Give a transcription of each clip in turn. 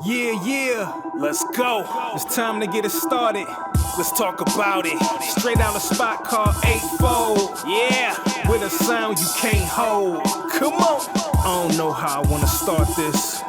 Yeah, let's go. It's time to get it started. Let's talk about it. Straight out the spot called 8-Fold. Yeah, with a sound you can't hold. Come on. I don't know how I wanna start this.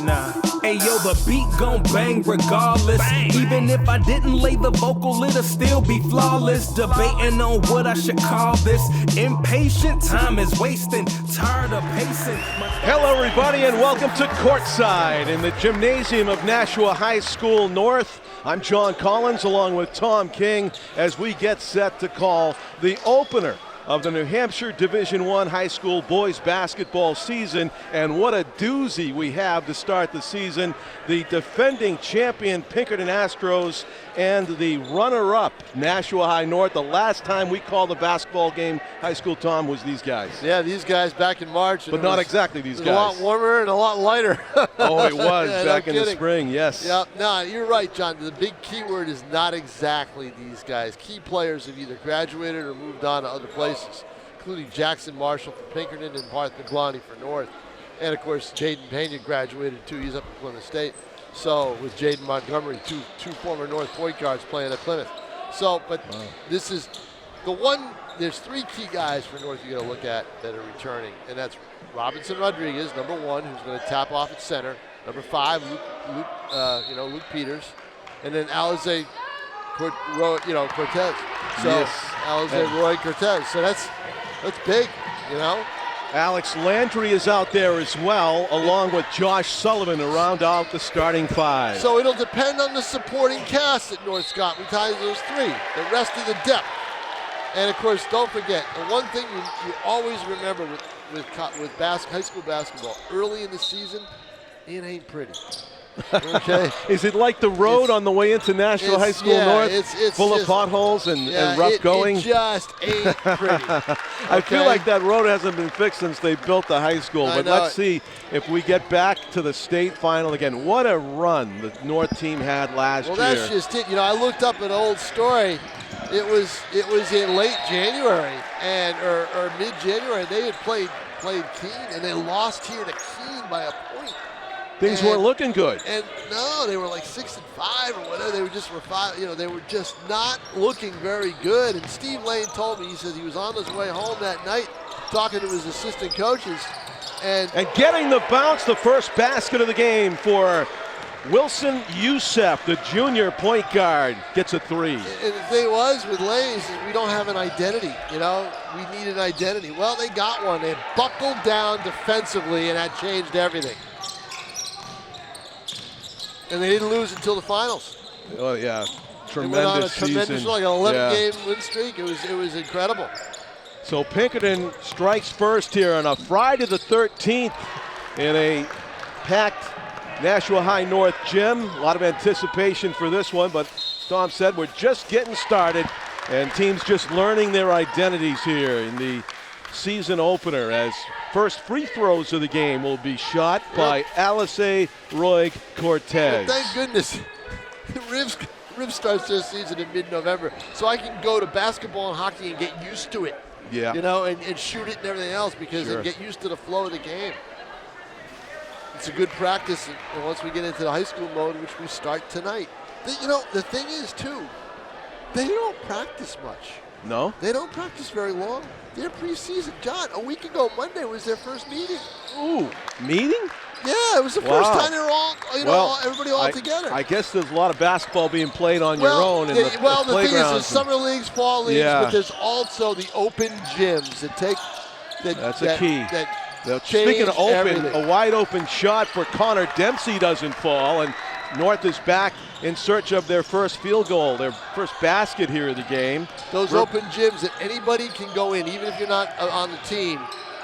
Nah. Hey yo, the beat gon' bang regardless. Even if I didn't lay the vocal, it'll still be flawless. Debating on what I should call this. Impatient, time is wasting. Tired of pacing. Hello everybody and welcome to Courtside in the gymnasium of Nashua High School North. I'm John Collins along with Tom King as we get set to call the opener of the New Hampshire Division I high school boys basketball season. And what a doozy we have to start the season. The defending champion Pinkerton Astros and the runner-up Nashua High North. The last time we called a basketball game high school, Tom, was these guys. Yeah, these guys back in March. But not exactly these guys. A lot warmer and a lot lighter. Oh, it was yeah, back no in the spring, yes. Yeah, no, you're right, John. The big key word is not exactly these guys. Key players have either graduated or moved on to other places, including Jackson Marshall for Pinkerton and Parth McGloney for North. And of course, Jaden Pena graduated too. He's up at Plymouth State. So with Jaden Montgomery, two former North point guards playing at Plymouth. So, but This is the one, there's three key guys for North you gotta look at that are returning. And that's Robinson Rodriguez, number one, who's gonna tap off at center. Number 5, Luke Peters. And then Alize Cortez. So yes. Alize Roy Cortez. So that's big, you know. Alex Landry is out there as well, along with Josh Sullivan to round out the starting 5. So it'll depend on the supporting cast at North Scott besides those 3, the rest of the depth. And of course, don't forget, the one thing you always remember with high school basketball, early in the season, it ain't pretty. Okay. Is it like the road on the way into Nashua High School North? It's full of potholes and rough going? It just ain't pretty. I feel like that road hasn't been fixed since they built the high school. But let's see if we get back to the state final again. What a run the North team had last year. Well, that's just it. You know, I looked up an old story. It was in late January or mid-January. They had played Keene, and they lost here to Keene by a point. Things weren't looking good. And no, they were like 6-5 or whatever. They were just they were just not looking very good. And Steve Lane told me, he said he was on his way home that night talking to his assistant coaches. And getting the bounce, the first basket of the game for Wilson Youssef, the junior point guard, gets a 3. And the thing was with Lane, is we don't have an identity, you know? We need an identity. Well, they got one. They buckled down defensively, and that changed everything. And they didn't lose until the finals. Oh yeah, tremendous season. They went on a tremendous, like an 11-game win streak. It was incredible. So Pinkerton strikes first here on a Friday the 13th in a packed Nashua High North gym. A lot of anticipation for this one, but as Tom said, we're just getting started, and teams just learning their identities here in the season opener as first free throws of the game will be shot by Alize Roy Cortez. Well, thank goodness. Rivs starts their season in mid-November, so I can go to basketball and hockey and get used to it. Yeah. You know, and shoot it and everything else because I get used to the flow of the game. It's a good practice, and once we get into the high school mode, which we start tonight. You know, the thing is, too, they don't practice much. No? They don't practice very long. Their preseason, John, a week ago Monday was their first meeting. Ooh, meeting? Yeah, it was the first time they were all, everybody all together. I guess there's a lot of basketball being played on your own in the thing is, there's summer leagues, fall leagues, but there's also the open gyms that take That's a key. Speaking of open, everything. A wide open shot for Connor Dempsey doesn't fall, and North is back in search of their first field goal, their first basket here of the game. Those open gyms that anybody can go in, even if you're not on the team.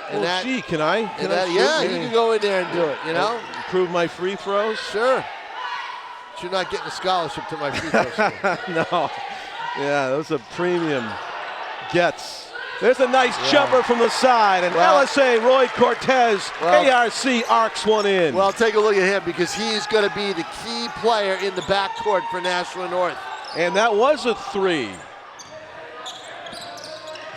And can I? You can go in there and do it, you know? Improve my free throws? Sure. But you're not getting a scholarship to my free throws. No. Yeah, those are premium gets. There's a nice jumper from the side, and Alize Roy Cortez, ARC arcs one in. Well, take a look at him because he's going to be the key player in the backcourt for Nashua North. And that was a 3.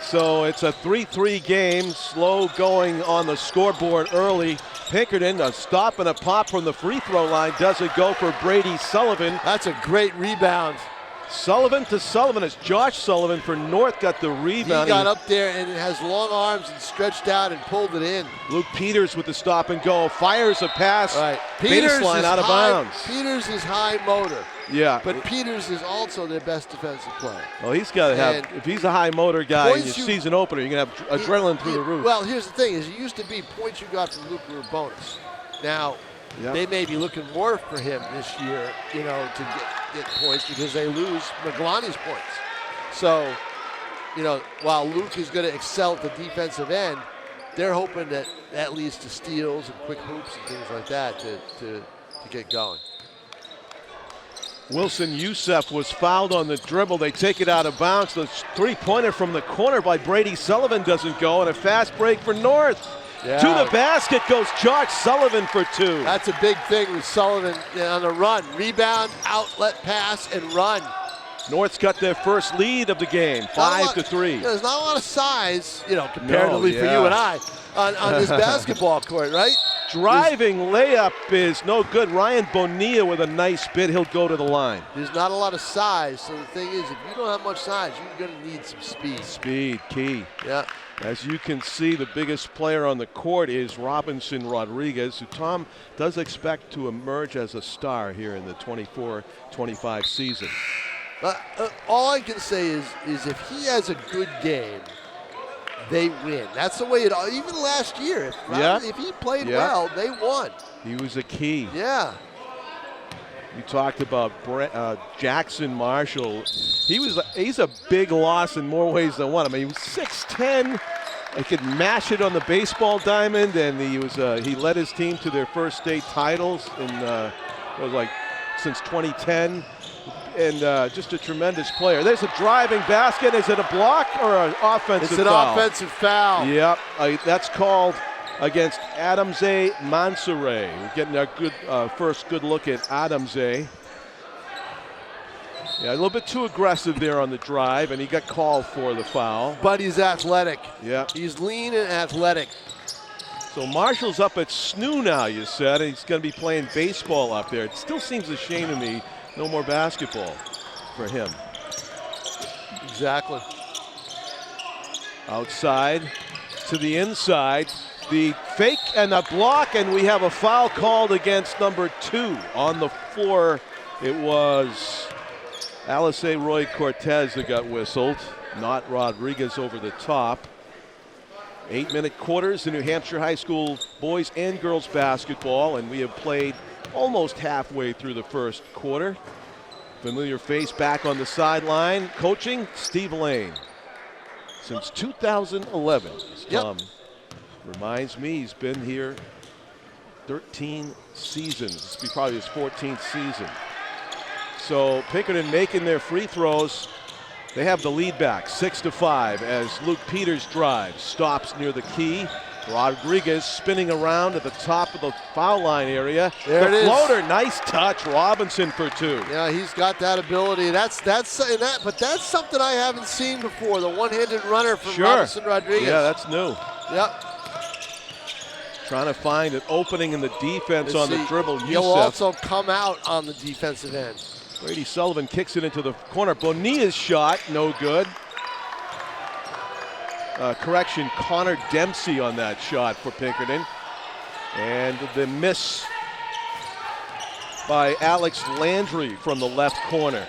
So it's a 3-3 game, slow going on the scoreboard early Pinkerton, a stop and a pop from the free throw line, doesn't go for Brady Sullivan. That's a great rebound. Sullivan to Sullivan as Josh Sullivan for North got the rebound. He got up there and it has long arms and stretched out and pulled it in. Luke Peters with the stop and go, fires a pass, right. Peters baseline out of bounds. Peters is high motor. Yeah. But Peters is also their best defensive player. Well, he's got to have, if he's a high motor guy in your you, season opener, you're going to have adrenaline through the roof. Well, here's the thing, is it used to be points you got from Luke were a bonus. Now, they may be looking more for him this year, you know, to get points because they lose Maglani's points. So, you know, while Luke is going to excel at the defensive end, they're hoping that that leads to steals and quick hoops and things like that to get going. Wilson Youssef was fouled on the dribble. They take it out of bounds. The three-pointer from the corner by Brady Sullivan doesn't go, and a fast break for North. Yeah. To the basket goes Josh Sullivan for two. That's a big thing with Sullivan on the run. Rebound, outlet pass, and run. North's got their first lead of the game, 5-3. There's not a lot of size, you know, comparatively for you and I, on this basketball court, right? Driving layup is no good. Ryan Bonilla with a nice bit. He'll go to the line. There's not a lot of size, so the thing is, if you don't have much size, you're going to need some speed. Speed, key. Yeah. As you can see, the biggest player on the court is Robinson Rodriguez, who Tom does expect to emerge as a star here in the 24-25 season. All I can say is if he has a good game, they win. That's the way it. Even last year, if he played well, they won. He was a key. Yeah. You talked about Jackson Marshall. He's a big loss in more ways than one. I mean, he was 6'10". He could mash it on the baseball diamond, and he led his team to their first state titles in since 2010. And just a tremendous player. There's a driving basket. Is it a block or an offensive foul? It's an offensive foul. Yep, that's called against Adamze Mansoure. We're getting our first good look at Adamze. Yeah, a little bit too aggressive there on the drive, and he got called for the foul. But he's athletic. Yeah. He's lean and athletic. So Marshall's up at SNU now, you said, and he's going to be playing baseball up there. It still seems a shame to me, no more basketball for him. Exactly. Outside to the inside. The fake and a block, and we have a foul called against number 2 on the floor. It was Alice Roy Cortez that got whistled, not Rodriguez over the top. 8-minute quarters in New Hampshire high school boys and girls basketball, and we have played almost halfway through the first quarter. Familiar face back on the sideline, coaching Steve Lane. Since 2011, Tom reminds me, he's been here 13 seasons. This will be probably his 14th season. So Pinkerton making their free throws. They have the lead back, 6-5, as Luke Peters drives, stops near the key. Rodriguez spinning around at the top of the foul line area. There the floater, nice touch. Robinson for 2. Yeah, he's got that ability. But that's something I haven't seen before. The one-handed runner from Robinson Rodriguez. Yeah, that's new. Yep. Trying to find an opening in the defense on the dribble. He'll also come out on the defensive end. Brady Sullivan kicks it into the corner. Bonilla's shot, no good. Correction, Connor Dempsey on that shot for Pinkerton. And the miss by Alex Landry from the left corner.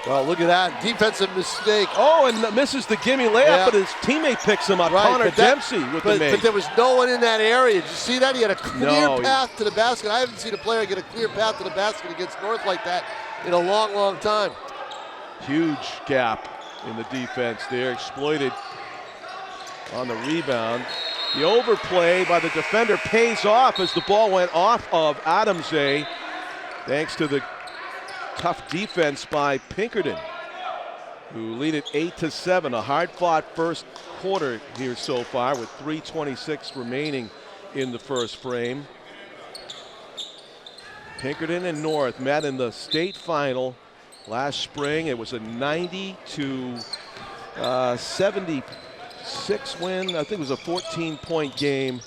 Well, look at that defensive mistake. Oh, and misses the gimme layup, but his teammate picks him up. Right, Connor Dempsey with the make. But there was no one in that area. Did you see that? He had a clear path to the basket. I haven't seen a player get a clear path to the basket against North like that in a long, long time. Huge gap in the defense there, exploited on the rebound. The overplay by the defender pays off as the ball went off of Adamze, thanks to the tough defense by Pinkerton, who lead it 8-7. A hard-fought first quarter here so far with 3:26 remaining in the first frame. Pinkerton and North met in the state final last spring. It was a 90-76 win. I think it was a 14-point game.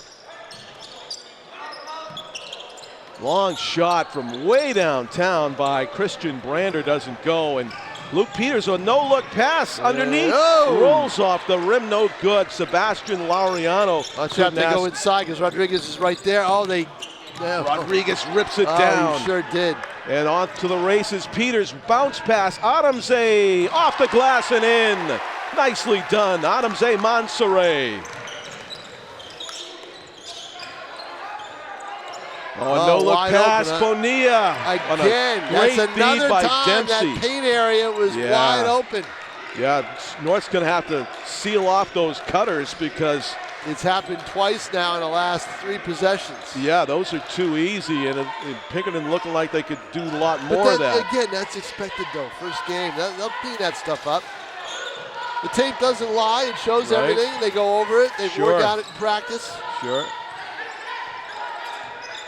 Long shot from way downtown by Christian Brander doesn't go, and Luke Peters, a no-look pass underneath, rolls off the rim, no good. Sebastian Laureano. Watch out, they go inside because Rodriguez is right there. Rodriguez rips it down. He sure did. And on to the races. Peters, bounce pass. Adamze off the glass and in. Nicely done, Adamze Mansoure. Oh, no-look pass, Bonilla. Again, that's another time Dempsey. that paint area was wide open. Yeah, North's going to have to seal off those cutters because it's happened twice now in the last 3 possessions. Yeah, those are too easy, and Pinkerton looking like they could do a lot more of that. Again, that's expected though. First game, they'll clean that stuff up. The tape doesn't lie; it shows everything. They go over it. They work on it in practice. Sure.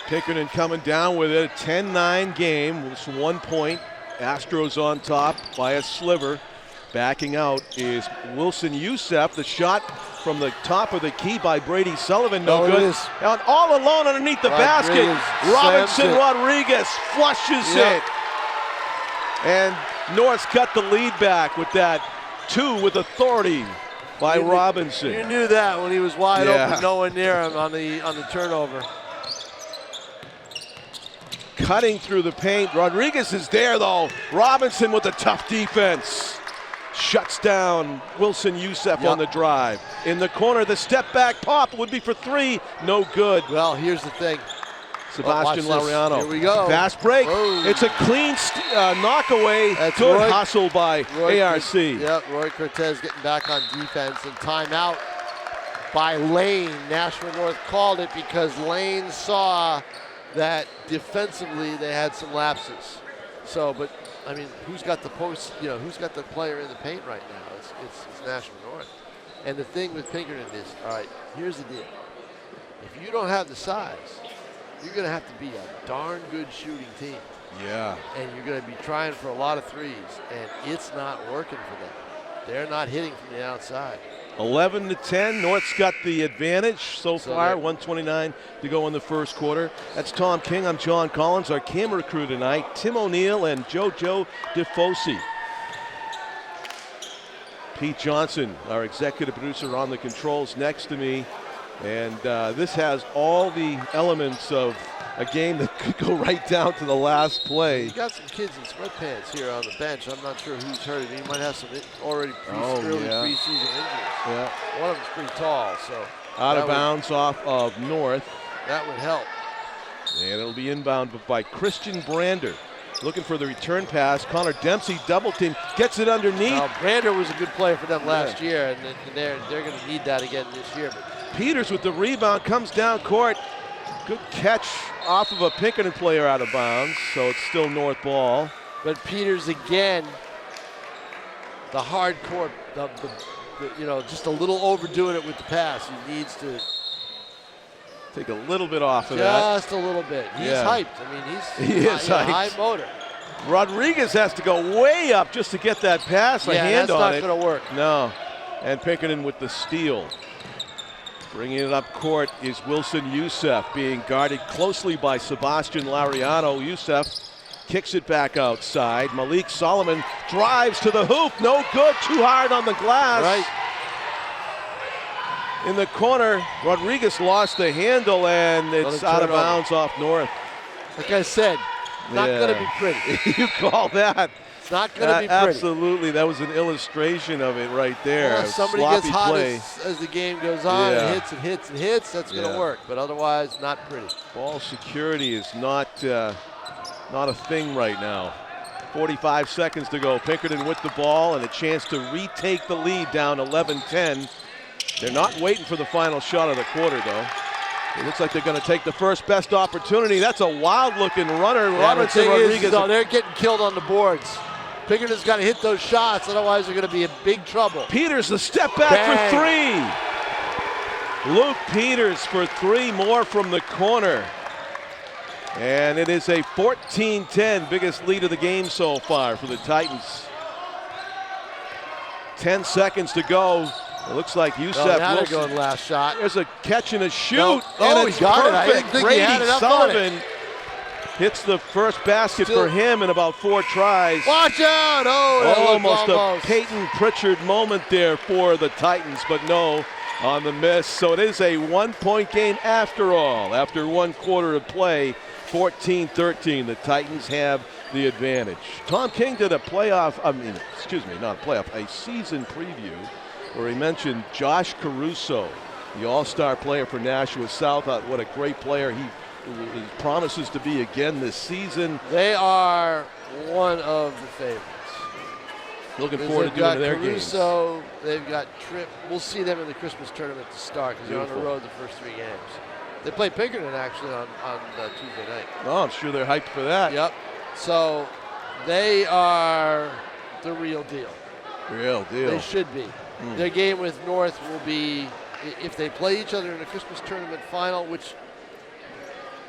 Pinkerton coming down with it, a 10-9 game with 1 point. Astros on top by a sliver. Backing out is Wilson Youssef. The shot from the top of the key by Brady Sullivan, no good. And all alone underneath the basket. Robinson Rodriguez flushes it. And North's got the lead back with that 2 with authority by Robinson. You knew that when he was wide open, no one near him on the turnover. Cutting through the paint. Rodriguez is there though. Robinson with a tough defense. Shuts down Wilson Youssef on the drive. In the corner, the step back pop would be for 3. No good. Well, here's the thing. Sebastian Laureano. Here we go. Fast break. Whoa. It's a clean knockaway. That's good hustle by ARC. Roy Cortez getting back on defense, and timeout by Lane. Nashua North called it because Lane saw that defensively they had some lapses. So, but I mean, who's got the post? Who's got the player in the paint right now? It's Nashua North. And the thing with Pinkerton is, all right, here's the deal. If you don't have the size, you're going to have to be a darn good shooting team. Yeah. And you're going to be trying for a lot of threes, and it's not working for them. They're not hitting from the outside. 11-10, North's got the advantage so far, 1:29 to go in the first quarter. That's Tom King, I'm John Collins. Our camera crew tonight, Tim O'Neill and JoJo DeFosi. Pete Johnson, our executive producer, on the controls next to me. And this has all the elements of a game that could go right down to the last play. You got some kids in sweatpants here on the bench. I'm not sure who's hurt. He might have some early preseason injuries. Yeah. One of them's pretty tall, so out of bounds off of North. That would help. And it'll be inbound by Christian Brander. Looking for the return pass. Connor Dempsey double team, gets it underneath. Now, Brander was a good player for them last year, and they're going to need that again this year. But Peters with the rebound, comes down court. Good catch off of a Pinkerton player out of bounds, so it's still North ball. But Peters again, the hardcore, just a little overdoing it with the pass. He needs to take a little bit off of that. Just a little bit. He's hyped. I mean, he is hyped. High motor. Rodriguez has to go way up just to get that pass. A hand on it. that's not going to work. No. And Pinkerton with the steal. Bringing it up court is Wilson Youssef, being guarded closely by Sebastian Laureano. Youssef kicks it back outside. Malik Solomon drives to the hoop. No good. Too hard on the glass. Right. In the corner, Rodriguez lost the handle, and it's out of bounds off North. Like I said, not going to be pretty. You call that? It's not going to be pretty. Absolutely. That was an illustration of it right there. Well, if somebody gets hot as the game goes on and hits and hits and hits, that's going to work. But otherwise, not pretty. Ball security is not a thing right now. 45 seconds to go. Pinkerton with the ball and a chance to retake the lead down 11-10. They're not waiting for the final shot of the quarter, though. It looks like they're going to take the first best opportunity. That's a wild-looking runner. Robinson Rodriguez. They're getting killed on the boards. Pinkerton's got to hit those shots, otherwise they're going to be in big trouble. Peters, the step back for 3. Luke Peters for 3 more from the corner. And it is a 14-10, biggest lead of the game so far for the Titans. 10 seconds to go. It looks like Youssef Wilson going last shot. There's a catch and a shoot. No. And he got it. I didn't think he had enough Sullivan hits the first basket for him in about 4 tries. Watch out! Oh, almost a Peyton Pritchard moment there for the Titans, but no, on the miss. So it is a 1-point game after all. After 1 quarter of play, 14-13. The Titans have the advantage. Tom King did a season preview where he mentioned Josh Caruso, the all-star player for Nashua South. What a great player he promises to be again this season. They are one of the favorites. Looking forward to doing their Caruso, games. They've got Tripp. We'll see them in the Christmas tournament to start because they're on the road the first 3 games. They play Pinkerton actually on Tuesday night. Oh, I'm sure they're hyped for that. Yep. So they are the real deal. Real deal. They should be. Their game with North will be, if they play each other in the Christmas tournament final, which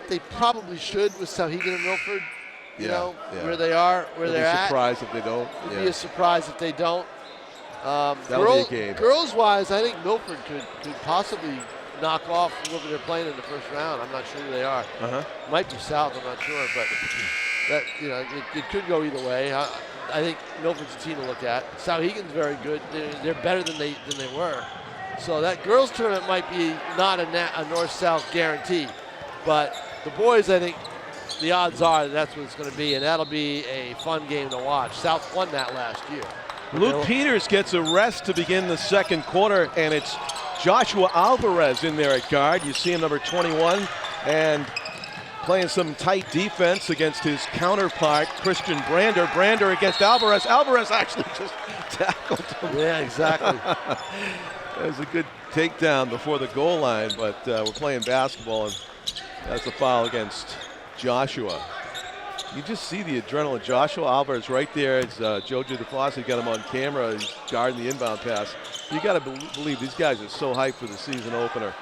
they probably should with Sauhegan and Milford, you know, where they are, where they're at. It'd be a surprise if they don't. It'd be a surprise if they don't. That'll be a game. Girls-wise, I think Milford could possibly knock off whoever they're playing in the first round. I'm not sure who they are. Might be South, I'm not sure, but that, you know, it could go either way. I think Milford's a team to look at. Sauhegan's very good. They're better than they were. So that girls tournament might be not a north-south guarantee, but the boys, I think the odds are that's what it's going to be, and that'll be a fun game to watch. South won that last year. Luke Peters gets a rest to begin the second quarter, and it's Joshua Alvarez in there at guard. You see him, number 21, and playing some tight defense against his counterpart, Christian Brander. Brander against Alvarez. Alvarez actually just tackled him. Yeah, exactly. That was a good takedown before the goal line, but we're playing basketball, and that's a foul against Joshua. You just see the adrenaline. Joshua Alvarez right there. It's Jojo DeFosse got him on camera. He's guarding the inbound pass. You got to believe these guys are so hyped for the season opener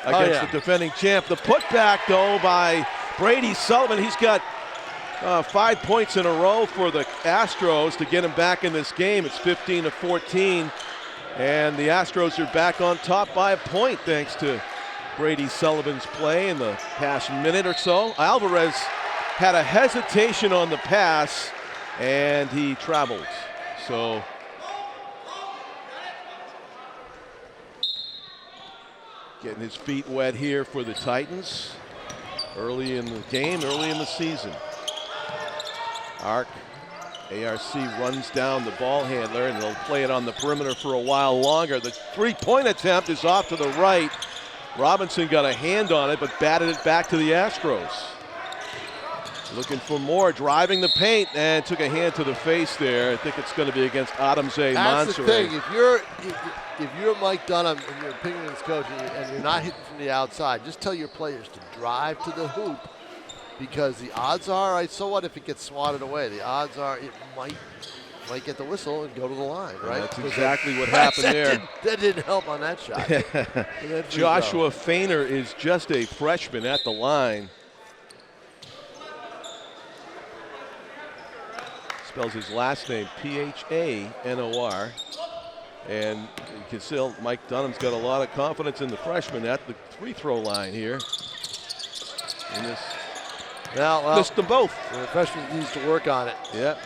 against the defending champ. The putback, though, by Brady Sullivan. He's got 5 points in a row for the Astros to get him back in this game. It's 15-14, and the Astros are back on top by a point thanks to Brady Sullivan's play in the past minute or so. Alvarez had a hesitation on the pass, and he traveled. So getting his feet wet here for the Titans early in the game, early in the season. ARC runs down the ball handler, and they'll play it on the perimeter for a while longer. The three-point attempt is off to the right. Robinson got a hand on it, but batted it back to the Astros. Looking for more, driving the paint, and took a hand to the face there. I think it's going to be against Adamze Mansour. That's the thing. If you're Mike Dunham and you're Pinkerton's coach and you're not hitting from the outside, just tell your players to drive to the hoop, because the odds are, right, so what if it gets swatted away? The odds are it might get the whistle and go to the line, right? That's exactly what happened there. That didn't help on that shot. Joshua Feiner is just a freshman at the line. Spells his last name Phanor. And you can see Mike Dunham's got a lot of confidence in the freshman at the free throw line here. And this missed them both. The freshman needs to work on it. Yep.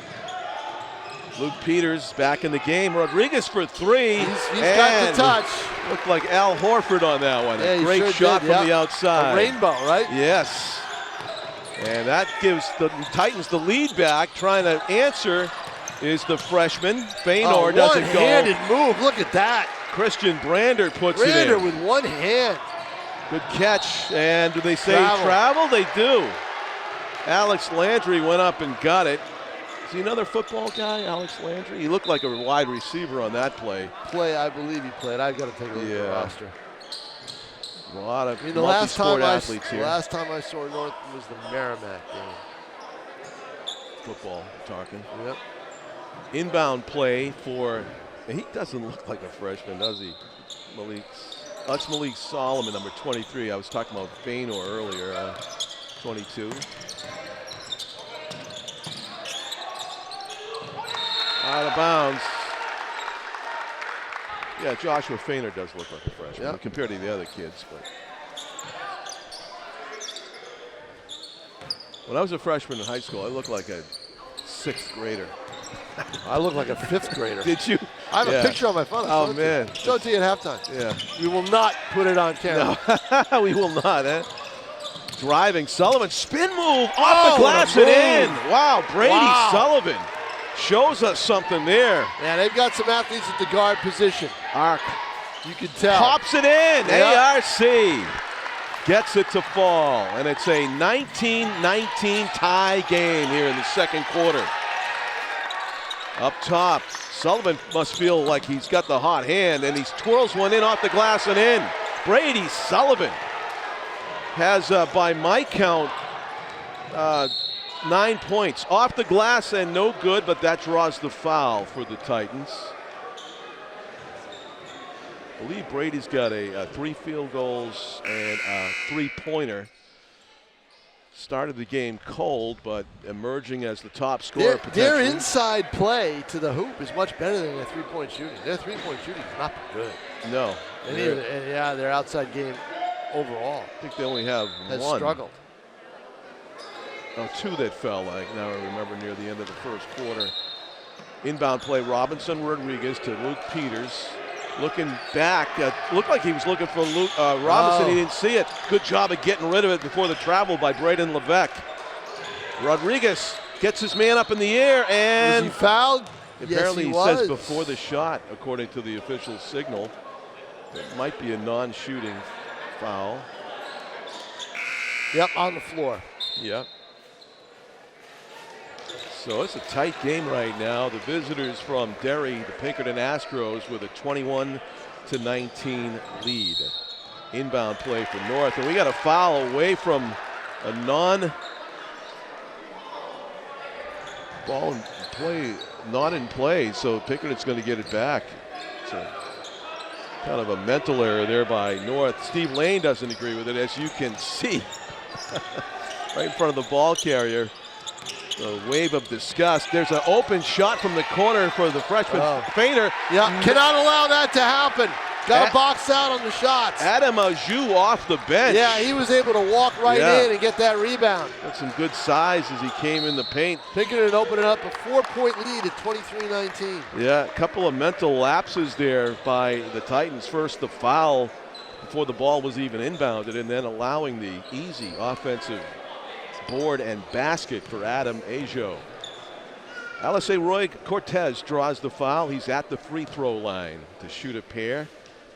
Luke Peters back in the game. Rodriguez for three. He's got the touch. Looked like Al Horford on that one. Yeah, a great sure shot did, from the outside. A rainbow, right? Yes. And that gives the Titans the lead back. Trying to answer is the freshman. Feiner doesn't go. One-handed move. Look at that. Christian Brander puts it in. Brander with one hand. Good catch. And do they say travel? They do. Alex Landry went up and got it. Is he another football guy, Alex Landry? He looked like a wide receiver on that play. I believe he played. I've got to take a look at the roster. A lot of the last time athletes here. The last time I saw North was the Merrimack game. Football, talking. Yep. Inbound play for, he doesn't look like a freshman, does he? That's Malik Solomon, number 23. I was talking about Feiner earlier, 22. Out of bounds. Yeah, Joshua Feiner does look like a freshman compared to the other kids, but When I was a freshman in high school, I looked like a 6th grader. I look like a 5th grader. Did you? I have a picture on my phone. Oh, man. Show it to you at halftime. Yeah. We will not put it on camera. No, we will not, eh? Driving, Sullivan, spin move off the glass and in. Wow, Brady Sullivan shows us something there. Yeah, they've got some athletes at the guard position. Arc. You can tell. Pops it in. Yeah. ARC gets it to fall. And it's a 19-19 tie game here in the second quarter. Up top, Sullivan must feel like he's got the hot hand, and he twirls one in off the glass and in. Brady Sullivan has, by my count, 9 points. Off the glass and no good, but that draws the foul for the Titans. I believe Brady's got a 3 field goals and a 3-pointer. Started the game cold, but emerging as the top scorer. Their inside play to the hoop is much better than their 3-point shooting. Their 3-point shooting is not good. No. And their outside game overall, I think they only have has one. struggled. Oh, 2 that fell, like now I remember, near the end of the first quarter. Inbound play, Robinson Rodriguez to Luke Peters. Looking back, looked like he was looking for Robinson. He didn't see it. Good job of getting rid of it before the travel by Braden Levesque. Rodriguez gets his man up in the air, and was he fouled? Apparently yes, he says before the shot, according to the official signal. It might be a non-shooting foul. Yep, on the floor. Yep. So it's a tight game right now. The visitors from Derry, the Pinkerton Astros, with a 21-19 lead. Inbound play for North, and we got a foul away from a ball in play, not in play. So Pinkerton's going to get it back. So kind of a mental error there by North. Steve Lane doesn't agree with it, as you can see, right in front of the ball carrier. A wave of disgust. There's an open shot from the corner for the freshman Fainer. Yeah, cannot allow that to happen. Got to box out on the shots. Adam Ajou off the bench. Yeah, he was able to walk right in and get that rebound. Got some good size as he came in the paint. Pinkerton opening up a 4-point lead at 23-19. Yeah, a couple of mental lapses there by the Titans. First, the foul before the ball was even inbounded, and then allowing the easy offensive board and basket for Adam Ajou. Alice Roy Cortez draws the foul. He's at the free throw line to shoot a pair.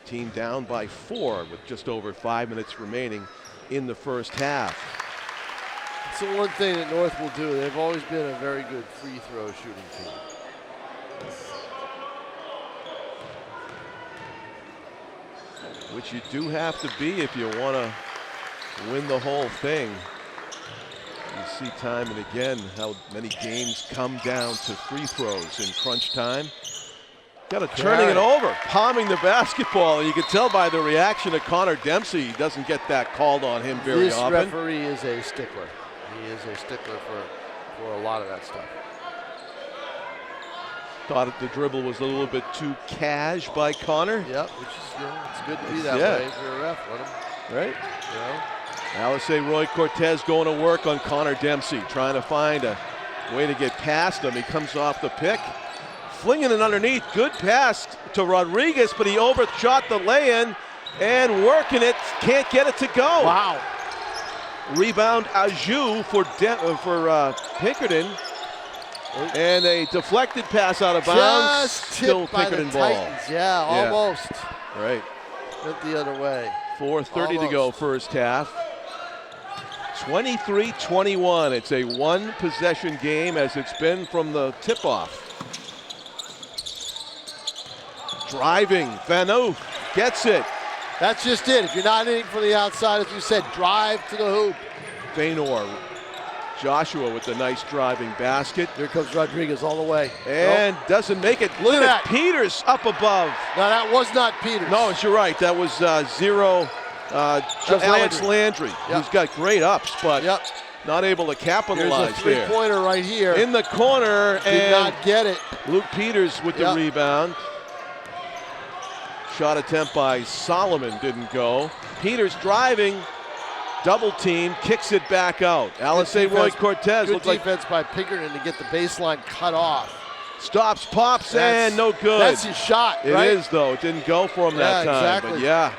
Team down by 4 with just over 5 minutes remaining in the first half. It's the one thing that North will do. They've always been a very good free throw shooting team. Which you do have to be if you want to win the whole thing. You see time and again how many games come down to free throws in crunch time. Kind of turning it over, palming the basketball. And you can tell by the reaction of Connor Dempsey, he doesn't get that called on him very often. This referee is a stickler. He is a stickler for a lot of that stuff. Thought the dribble was a little bit too cash by Connor. Yep, which is it's good to be that way if you're a ref. Let him, right? You know. Alice Roy Cortez going to work on Connor Dempsey, trying to find a way to get past him. He comes off the pick, flinging it underneath. Good pass to Rodriguez, but he overshot the lay-in and working it. Can't get it to go. Wow. Rebound Ajou for Pinkerton. And a deflected pass out of bounds. Just Still by Pinkerton the ball. Titans. Yeah, almost. Right. Went the other way. 4:30 to go first half. 23-21. It's a one-possession game as it's been from the tip-off. Driving, Van Oof gets it. That's just it. If you're not hitting from the outside, as you said, drive to the hoop. Fainor, Joshua with the nice driving basket. Here comes Rodriguez all the way. And doesn't make it. Look at that. Peters up above. No, that was not Peters. No, you're right. That was Alex Landry, who's got great ups, but not able to capitalize there. Here's a three-pointer right here. In the corner. Did not get it. Luke Peters with the rebound. Shot attempt by Solomon didn't go. Peters driving. double team, kicks it back out. Alice Roy Cortez good looks like defense by Pinkerton to get the baseline cut off. stops, pops, and no good. That's his shot, right? It is, though. It didn't go for him that time. Exactly. But yeah,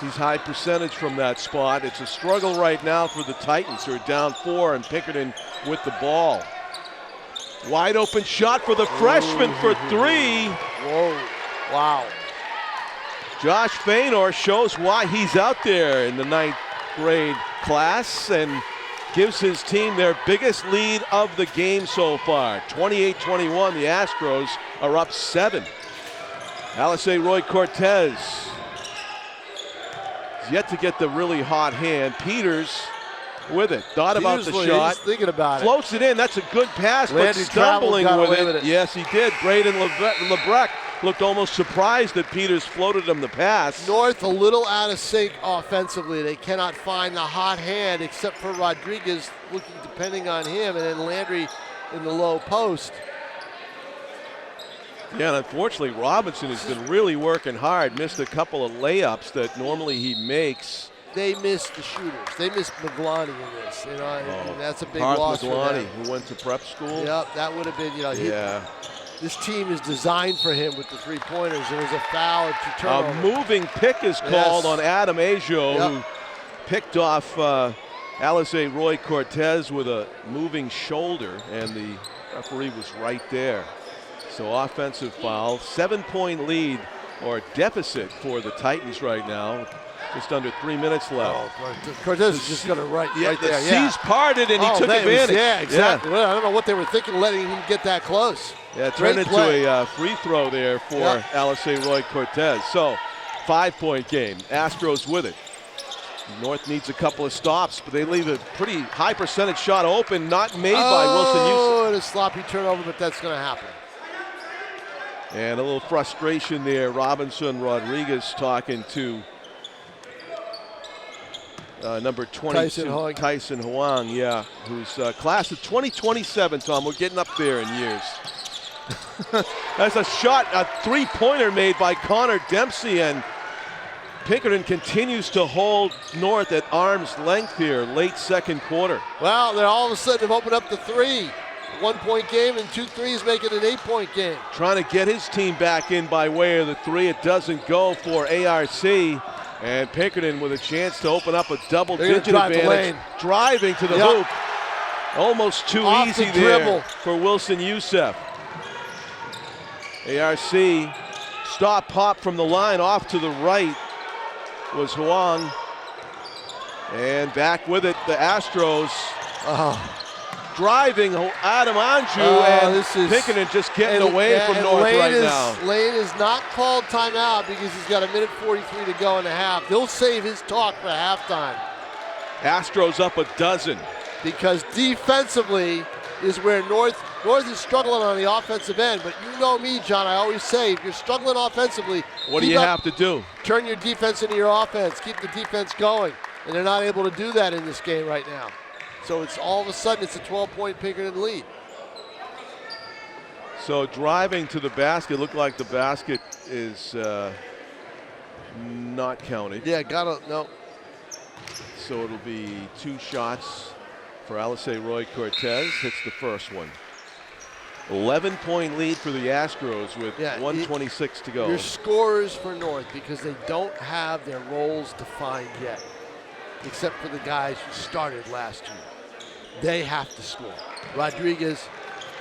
he's high percentage from that spot. It's a struggle right now for the Titans, who are down 4, and Pinkerton with the ball. Wide open shot for the freshman for 3. Whoa, wow. Josh Fainor shows why he's out there in the 9th grade class and gives his team their biggest lead of the game so far. 28-21, the Astros are up 7. Alice Roy Cortez is yet to get the really hot hand. Peters with it, thought about the shot. He's thinking about floats it in, that's a good pass, Landry but stumbling got with away it. Yes, he did. Braden Lebrecht looked almost surprised that Peters floated him the pass. North a little out of sync offensively. They cannot find the hot hand except for Rodriguez looking depending on him, and then Landry in the low post. Yeah, and unfortunately Robinson has been really working hard. Missed a couple of layups that normally he makes. They missed the shooters. They missed Maglani in this. You know, and that's a big loss Maglani, for them. who went to prep school. Yep, that would have been, you know, Yeah. this team is designed for him with the 3-pointers. There was a foul to turnover. A moving pick is called on Adam Ajo, who picked off Alice Roy Cortez with a moving shoulder, and the referee was right there. So offensive foul, 7-point lead or deficit for the Titans right now. Just under 3 minutes left. Oh, Cortez is just going to right there. The seas parted and he took advantage. Yeah, exactly. Well, I don't know what they were thinking, letting him get that close. Yeah, it turned into a free throw there for Alice Roy Cortez. So, 5-point game. Astros with it. North needs a couple of stops, but they leave a pretty high percentage shot open, not made by Wilson Yusuf. Oh, and a sloppy turnover, but that's going to happen. And a little frustration there. Robinson Rodriguez talking to number 22, Tyson Huang, who's class of 2027, Tom. We're getting up there in years. That's a shot, a 3-pointer made by Connor Dempsey, and Pinkerton continues to hold North at arm's length here, late second quarter. Well, they're all of a sudden have opened up the 3. 1-point game and 2 threes making an 8-point game. Trying to get his team back in by way of the 3. It doesn't go for ARC. And Pinkerton with a chance to open up a double-digit advantage. Driving to the hoop. Almost too easy there for Wilson Yusuf. ARC stop pop from the line off to the right was Huang. And back with it, the Astros. Driving Adam Anju, and Pinkerton just getting away from North right now. Lane is not called timeout because he's got 1:43 to go in the half. They'll save his talk for halftime. Astros up a dozen. Because defensively is where North is struggling on the offensive end. But you know me, John, I always say, if you're struggling offensively, what do you have to do? Turn your defense into your offense. Keep the defense going. And they're not able to do that in this game right now. So it's all of a sudden it's a 12-point Pinkerton lead. So driving to the basket, looked like the basket is not counted. Yeah, no. So it'll be 2 shots for Alice Roy Cortez. Hits the first one. 11-point lead for the Astros with 1:26 to go. Your scorers for North, because they don't have their roles defined yet, except for the guys who started last year. They have to score. Rodriguez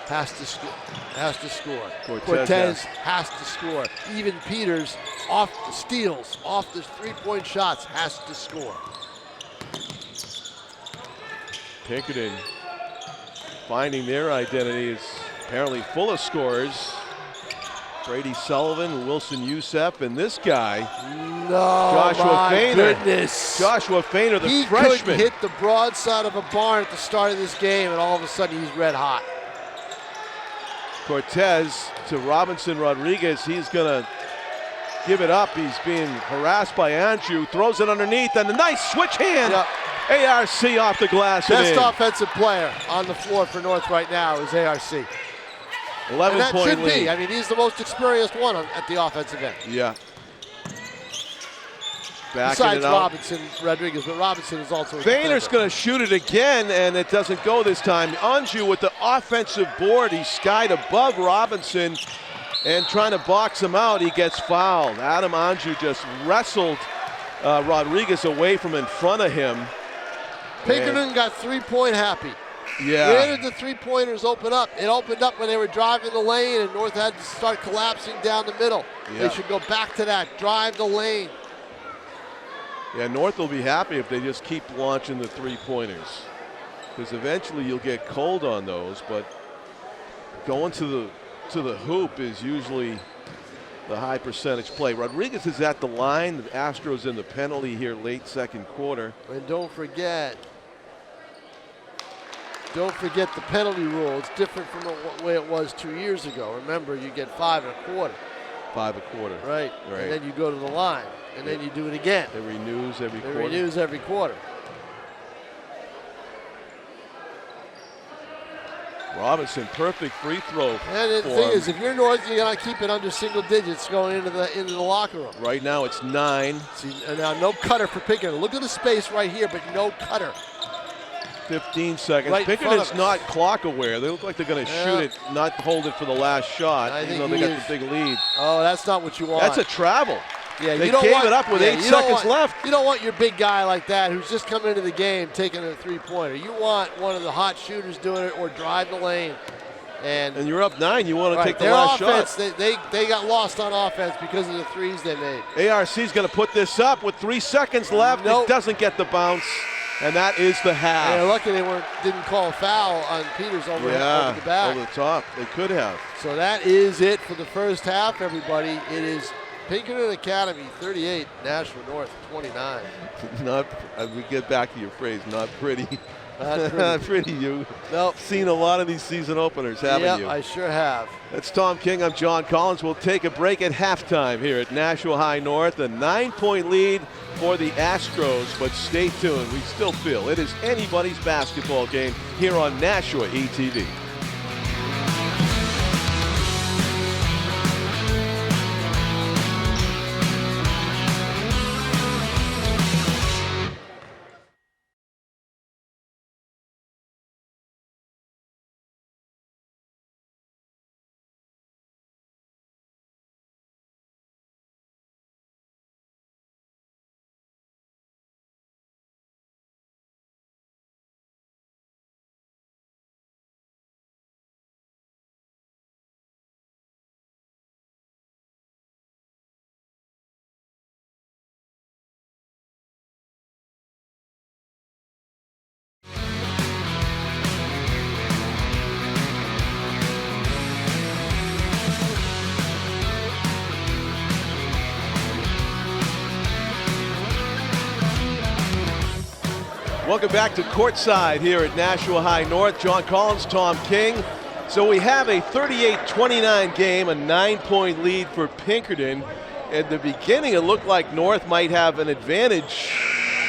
has to score. Cortez has to score. Even Peters, off the steals, off the 3-point shots, has to score. Pinkerton finding their identity is apparently full of scorers. Brady Sullivan, Wilson Yusuf, and this guy, Joshua Fainor. Goodness. Joshua Fainor, the freshman. He couldn't hit the broadside of a barn at the start of this game, and all of a sudden he's red hot. Cortez to Robinson Rodriguez. He's going to give it up. He's being harassed by Andrew. Throws it underneath, and a nice switch hand. ARC off the glass. Best offensive player on the floor for North right now is ARC. 11-point should lead. be. I mean, he's the most experienced one at the offensive end. Yeah. Besides Robinson, Rodriguez, but Robinson is also a Vayner's defender. going to shoot it again, and it doesn't go this time. Anju with the offensive board. He skied above Robinson and trying to box him out. He gets fouled. Adam Anju just wrestled Rodriguez away from in front of him. Pinkerton got 3-point happy. Yeah. Where did the three-pointers open up? It opened up when they were driving the lane, and North had to start collapsing down the middle. Yeah. They should go back to that, drive the lane. Yeah, North will be happy if they just keep launching the three-pointers, because eventually you'll get cold on those, but going to the hoop is usually the high percentage play. Rodriguez is at the line. The Astros in the penalty here late second quarter. And don't forget the penalty rule. It's different from the way it was 2 years ago. Remember, you get 5 1/4. 5 1/4. Right. And then you go to the line, and then you do it again. It renews every quarter. It renews every quarter. Robinson, perfect free throw. And the thing is, if you're North, you gotta keep it under single digits going into the locker room. Right now it's 9. See, now no cutter for Pinkerton. Look at the space right here, but no cutter. 15 seconds. Right Pinkerton's not clock aware. They look like they're going to shoot it, not hold it for the last shot, even though they got the big lead. Oh, that's not what you want. That's a travel. Yeah, they gave it up with 8 seconds left. You don't want your big guy like that who's just come into the game taking a three-pointer. You want one of the hot shooters doing it or drive the lane. And you're up 9. You want to take the their last offense, shot. They got lost on offense because of the threes they made. ARC's going to put this up with 3 seconds left. Nope. It doesn't get the bounce, and that is the half. They're lucky they didn't call a foul on Peters over the back. Over the top. They could have. So that is it for the first half, everybody. It is Pinkerton Academy 38, Nashua North 29. We get back to your phrase, not pretty. Not pretty. Not pretty. You've seen a lot of these season openers, haven't you? Yep, I sure have. That's Tom King. I'm John Collins. We'll take a break at halftime here at Nashua High North. A 9-point lead for the Astros, but stay tuned. We still feel it is anybody's basketball game here on Nashua ETV. Welcome back to Courtside here at Nashua High North. John Collins, Tom King. So we have a 38-29 game, a 9-point lead for Pinkerton. At the beginning, it looked like North might have an advantage,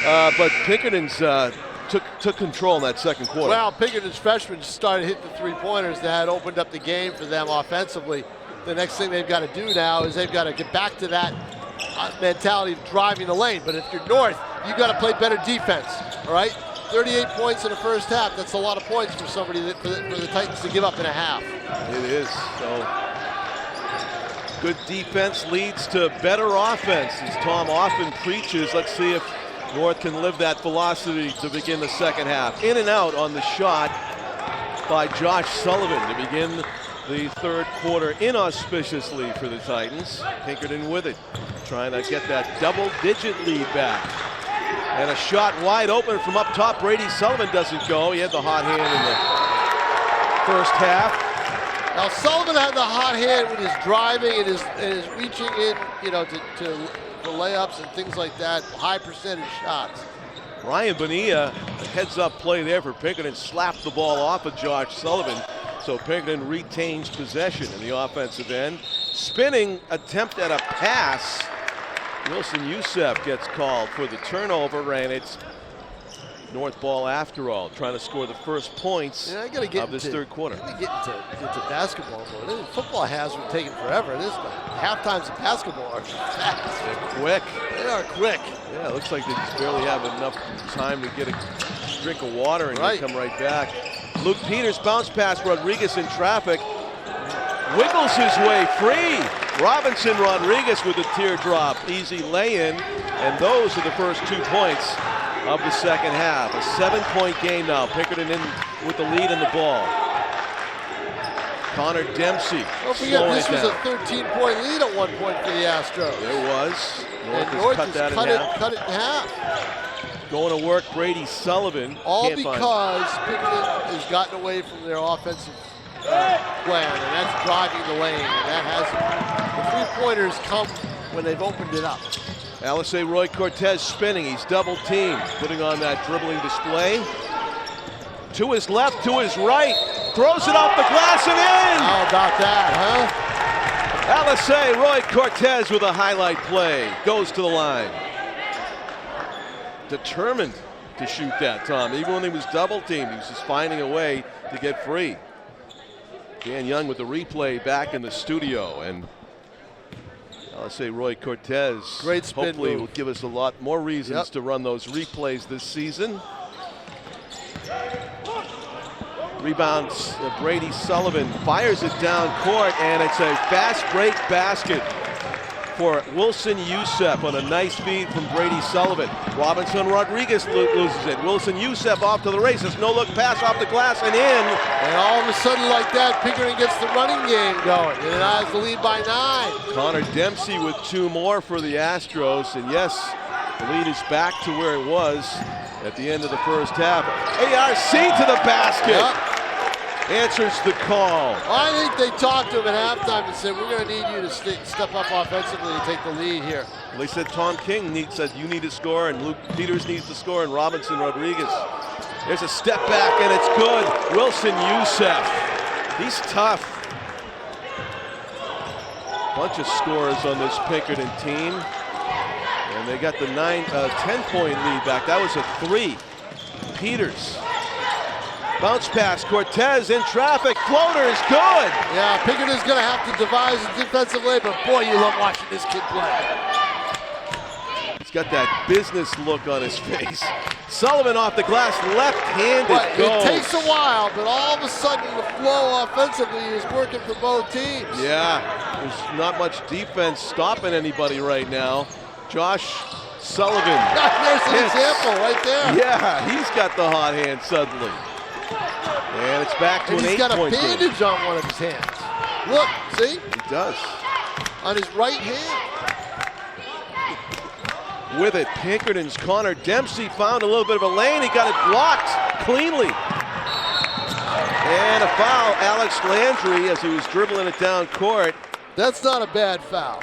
but Pinkerton's took control in that second quarter. Well, Pinkerton's freshmen started hitting the three-pointers that had opened up the game for them offensively. The next thing they've got to do now is they've got to get back to that mentality of driving the lane. But if you're North, you've got to play better defense, all right? 38 points in the first half. That's a lot of points for somebody for the Titans to give up in a half. It is. So good defense leads to better offense, as Tom often preaches. Let's see if North can live that philosophy to begin the second half. In and out on the shot by Josh Sullivan to begin the third quarter inauspiciously for the Titans. Pinkerton with it, trying to get that double-digit lead back. And a shot wide open from up top. Brady Sullivan doesn't go. He had the hot hand in the first half. Now Sullivan had the hot hand with his driving and his reaching in, you know, for layups and things like that. High percentage shots. Ryan Bonilla, a heads-up play there for Pinkerton, slapped the ball off of Josh Sullivan. So Pinkerton retains possession in the offensive end. Spinning attempt at a pass. Wilson Youssef gets called for the turnover, and it's North ball after all, trying to score the first points of this third quarter. I gotta get into basketball mode. Football has been taking forever. This half times in basketball are fast. They're quick. Yeah, are quick. Yeah, it looks like they just barely have enough time to get a drink of water and they come right back. Luke Peters bounce pass Rodriguez in traffic. Wiggles his way free. Robinson Rodriguez with a teardrop. Easy lay-in. And those are the first 2 points of the second half. A 7-point game now. Pinkerton in with the lead in the ball. Connor Dempsey. Don't forget, this was a 13-point lead at one point for the Astros. It was. North has cut it in half. Going to work Brady Sullivan. All because Pinkerton has gotten away from their offensive plan, and that's driving the lane. And that has the three-pointers come when they've opened it up. Alisei Roy Cortez spinning. He's double teamed, putting on that dribbling display. To his left, to his right. Throws it off the glass and in! How about that, huh? Alisei Roy Cortez with a highlight play. Goes to the line. Determined to shoot that, Tom. Even when he was double teamed, he was just finding a way to get free. Dan Young with the replay back in the studio. And Alisei Roy Cortez great spin hopefully move. will give us a lot more reasons to run those replays this season. Rebounds Brady Sullivan, fires it down court, and it's a fast break basket for Wilson Youssef on a nice feed from Brady Sullivan. Robinson Rodriguez loses it. Wilson Youssef off to the races. No look pass off the glass and in. And all of a sudden like that, Pinkerton gets the running game going. And it has the lead by 9. Connor Dempsey with 2 more for the Astros. And yes, the lead is back to where it was at the end of the first half. ARC to the basket. Yep. Answers the call. I think they talked to him at halftime and said, we're going to need you to step up offensively and take the lead here. They said Tom King said you need to score, and Luke Peters needs to score, and Robinson Rodriguez. There's a step back, and it's good. Wilson Youssef. He's tough. Bunch of scores on this Pinkerton team. And they got the 10-point lead back. That was a 3. Peters. Bounce pass, Cortez in traffic, floater is good. Yeah, Pinkerton's going to have to devise a defensive play, but boy, you love watching this kid play. He's got that business look on his face. Sullivan off the glass, left-handed goes. It takes a while, but all of a sudden the flow offensively is working for both teams. Yeah, there's not much defense stopping anybody right now. Josh Sullivan. There's an example right there. Yeah, he's got the hot hand suddenly. And it's back to an 8-point game. He's got a bandage on one of his hands. Look, see? He does. On his right hand. With it, Pinkerton's Connor Dempsey found a little bit of a lane. He got it blocked cleanly. And a foul, Alex Landry, as he was dribbling it down court. That's not a bad foul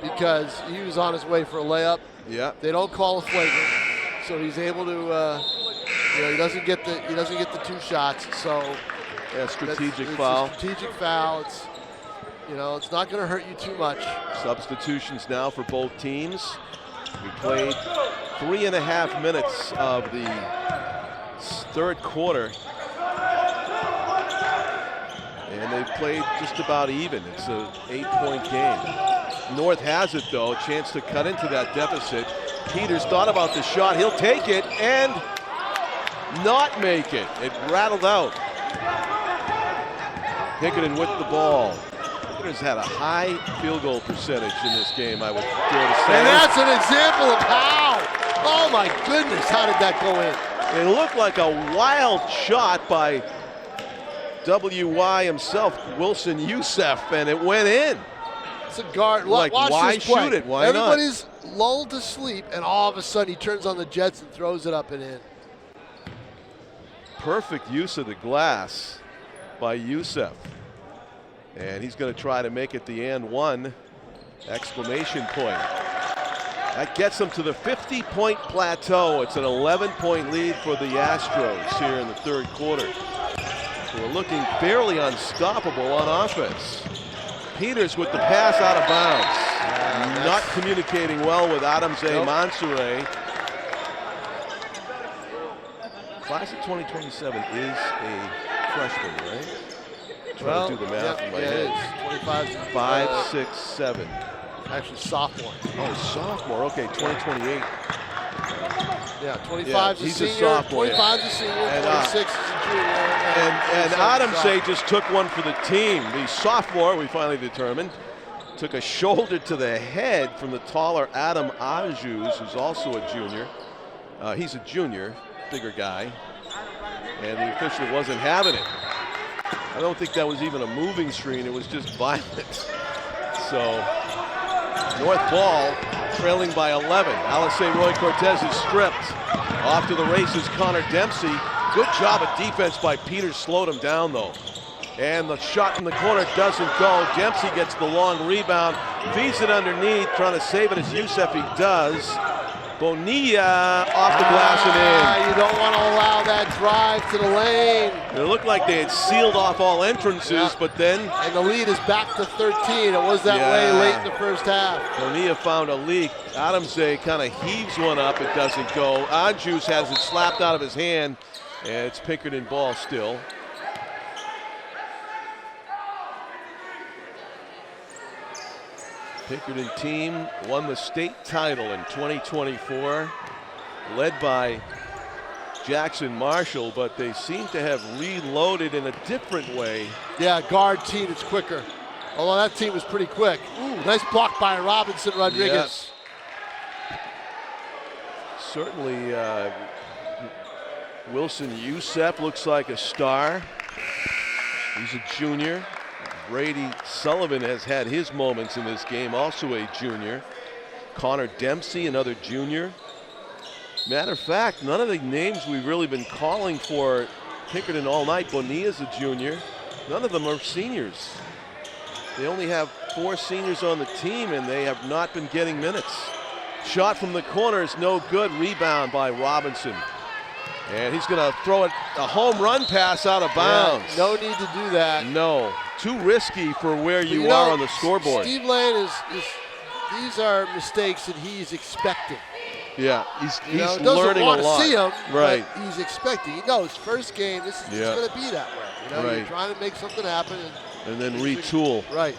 because he was on his way for a layup. Yeah. They don't call a flagrant, so he's able to. He doesn't get the 2 shots. So yeah, strategic it's foul. a strategic foul. It's it's not going to hurt you too much. Substitutions now for both teams. We played 3.5 minutes of the third quarter. And they've played just about even. It's an 8-point game. North has it though, a chance to cut into that deficit. Peters thought about the shot. He'll take it and not make it. It rattled out. Pinkerton with the ball. Pinkerton's had a high field goal percentage in this game, I would dare to say. And that's an example of how. Oh my goodness, how did that go in? It looked like a wild shot by WY himself, Wilson Youssef, and it went in. It's a guard. Like, watch why this play. shoot it? Why Everybody's lulled to sleep, and all of a sudden he turns on the jets and throws it up and in. Perfect use of the glass by Youssef. And he's going to try to make it the and one, exclamation point. That gets them to the 50-point plateau. It's an 11-point lead for the Astros here in the third quarter. So we're looking fairly unstoppable on offense. Peters with the pass out of bounds. Not communicating well with Adams Mansoure. Class of 2027 is a freshman, right? Trying to do the math in my head. 25, 5, 6, 7. Actually, sophomore. Oh, sophomore. Okay, 2028. Yeah, 25 Yeah, is a he's senior. a sophomore. 25 is a senior. And, 26 is a junior. And Adamse just took one for the team. The sophomore, we finally determined, took a shoulder to the head from the taller Adam Ajus, who's also a junior. He's a junior, bigger guy, and the official wasn't having it. I don't think that was even a moving screen, it was just violent. So, North ball, trailing by 11. Alice Roy Cortez is stripped. Off to the races, Connor Dempsey. Good job of defense by Peters, slowed him down though. And the shot from the corner doesn't go. Dempsey gets the long rebound, feeds it underneath, trying to save it as Youssef he does. Bonilla off the glass and in. You don't want to allow that drive to the lane. It looked like they had sealed off all entrances, but then... And the lead is back to 13. It was that way late in the first half. Bonilla found a leak. Adamse kind of heaves one up. It doesn't go. Ajus has it slapped out of his hand, and it's Pinkerton ball still. Pinkerton team won the state title in 2024, led by Jackson Marshall, but they seem to have reloaded in a different way. Yeah, guard team is quicker. Although that team was pretty quick. Ooh, nice block by Robinson Rodriguez. Yeah. Certainly, Wilson Youssef looks like a star. He's a junior. Brady Sullivan has had his moments in this game, also a junior. Connor Dempsey, another junior. Matter of fact, none of the names we've really been calling for Pinkerton all night. Bonilla's a junior. None of them are seniors. They only have 4 seniors on the team, and they have not been getting minutes. Shot from the corner is no good. Rebound by Robinson. And he's going to throw it, a home run pass out of bounds. Yeah, no need to do that. No, too risky for where you are on the scoreboard. Steve Lane these are mistakes that he's expecting. Yeah, he's doesn't learning want a lot. To see them, right. But he's expecting. He knows first game, this is going to be that way. You're trying to make something happen. And then retool. Right.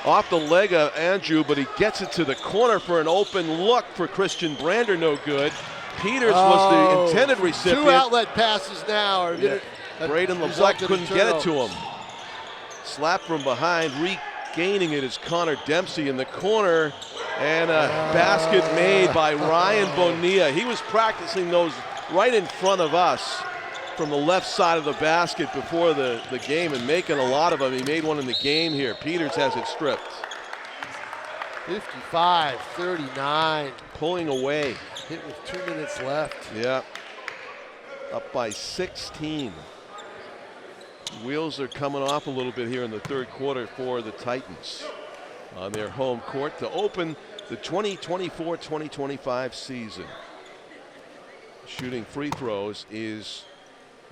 Off the leg of Andrew, but he gets it to the corner for an open look for Christian Brander, no good. Peters was the intended recipient. 2 outlet passes now. Braden LeBlanc couldn't get it to him. Slap from behind, regaining it is Connor Dempsey in the corner, and a basket made by Ryan Bonilla. He was practicing those right in front of us from the left side of the basket before the game and making a lot of them. He made one in the game here. Peters has it stripped. 55-39. Pulling away. Hit with 2 minutes left. Yeah. Up by 16. Wheels are coming off a little bit here in the third quarter for the Titans on their home court to open the 2024-2025 season. Shooting free throws is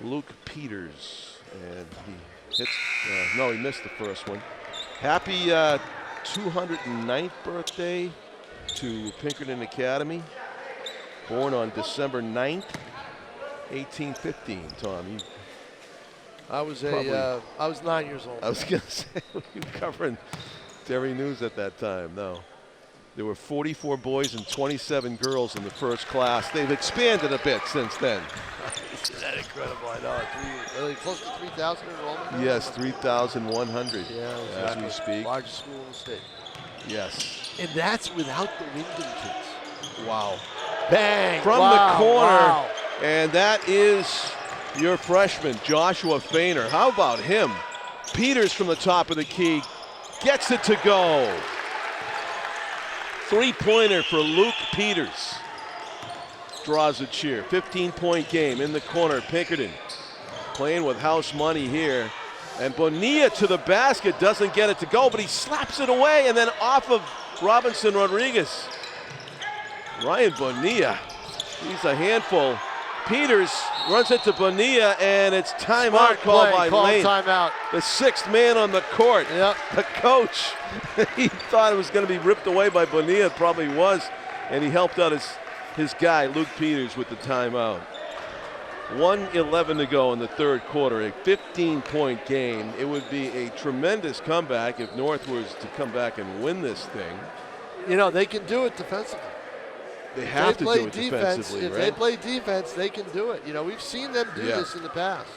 Luke Peters, and he hits, no, he missed the first one. Happy 209th birthday to Pinkerton Academy. Born on December 9th, 1815, Tom. I was 9 years old. I was going to say, you were covering Dairy News at that time. No. There were 44 boys and 27 girls in the first class. They've expanded a bit since then. Isn't that incredible? I know. Close to 3,000 enrollment? Yes, 3,100 as we speak. Largest school in the state. Yes. And that's without the Wyndham kids. Wow. Bang! From the corner, and that is your freshman, Joshua Feiner. How about him? Peters from the top of the key gets it to go. 3-pointer for Luke Peters. Draws a cheer. 15-point game in the corner. Pinkerton playing with house money here. And Bonilla to the basket, doesn't get it to go, but he slaps it away and then off of Robinson Rodriguez. Ryan Bonilla, he's a handful. Peters runs it to Bonilla, and it's timeout called by Lane. Timeout. The 6th man on the court. Yep. The coach. He thought it was going to be ripped away by Bonilla. It probably was. And he helped out his guy, Luke Peters, with the timeout. 1:11 to go in the third quarter. A 15-point game. It would be a tremendous comeback if North was to come back and win this thing. you know, they can do it defensively. They have to do it defensively, If right? they play defense, they can do it. You know, we've seen them do this in the past.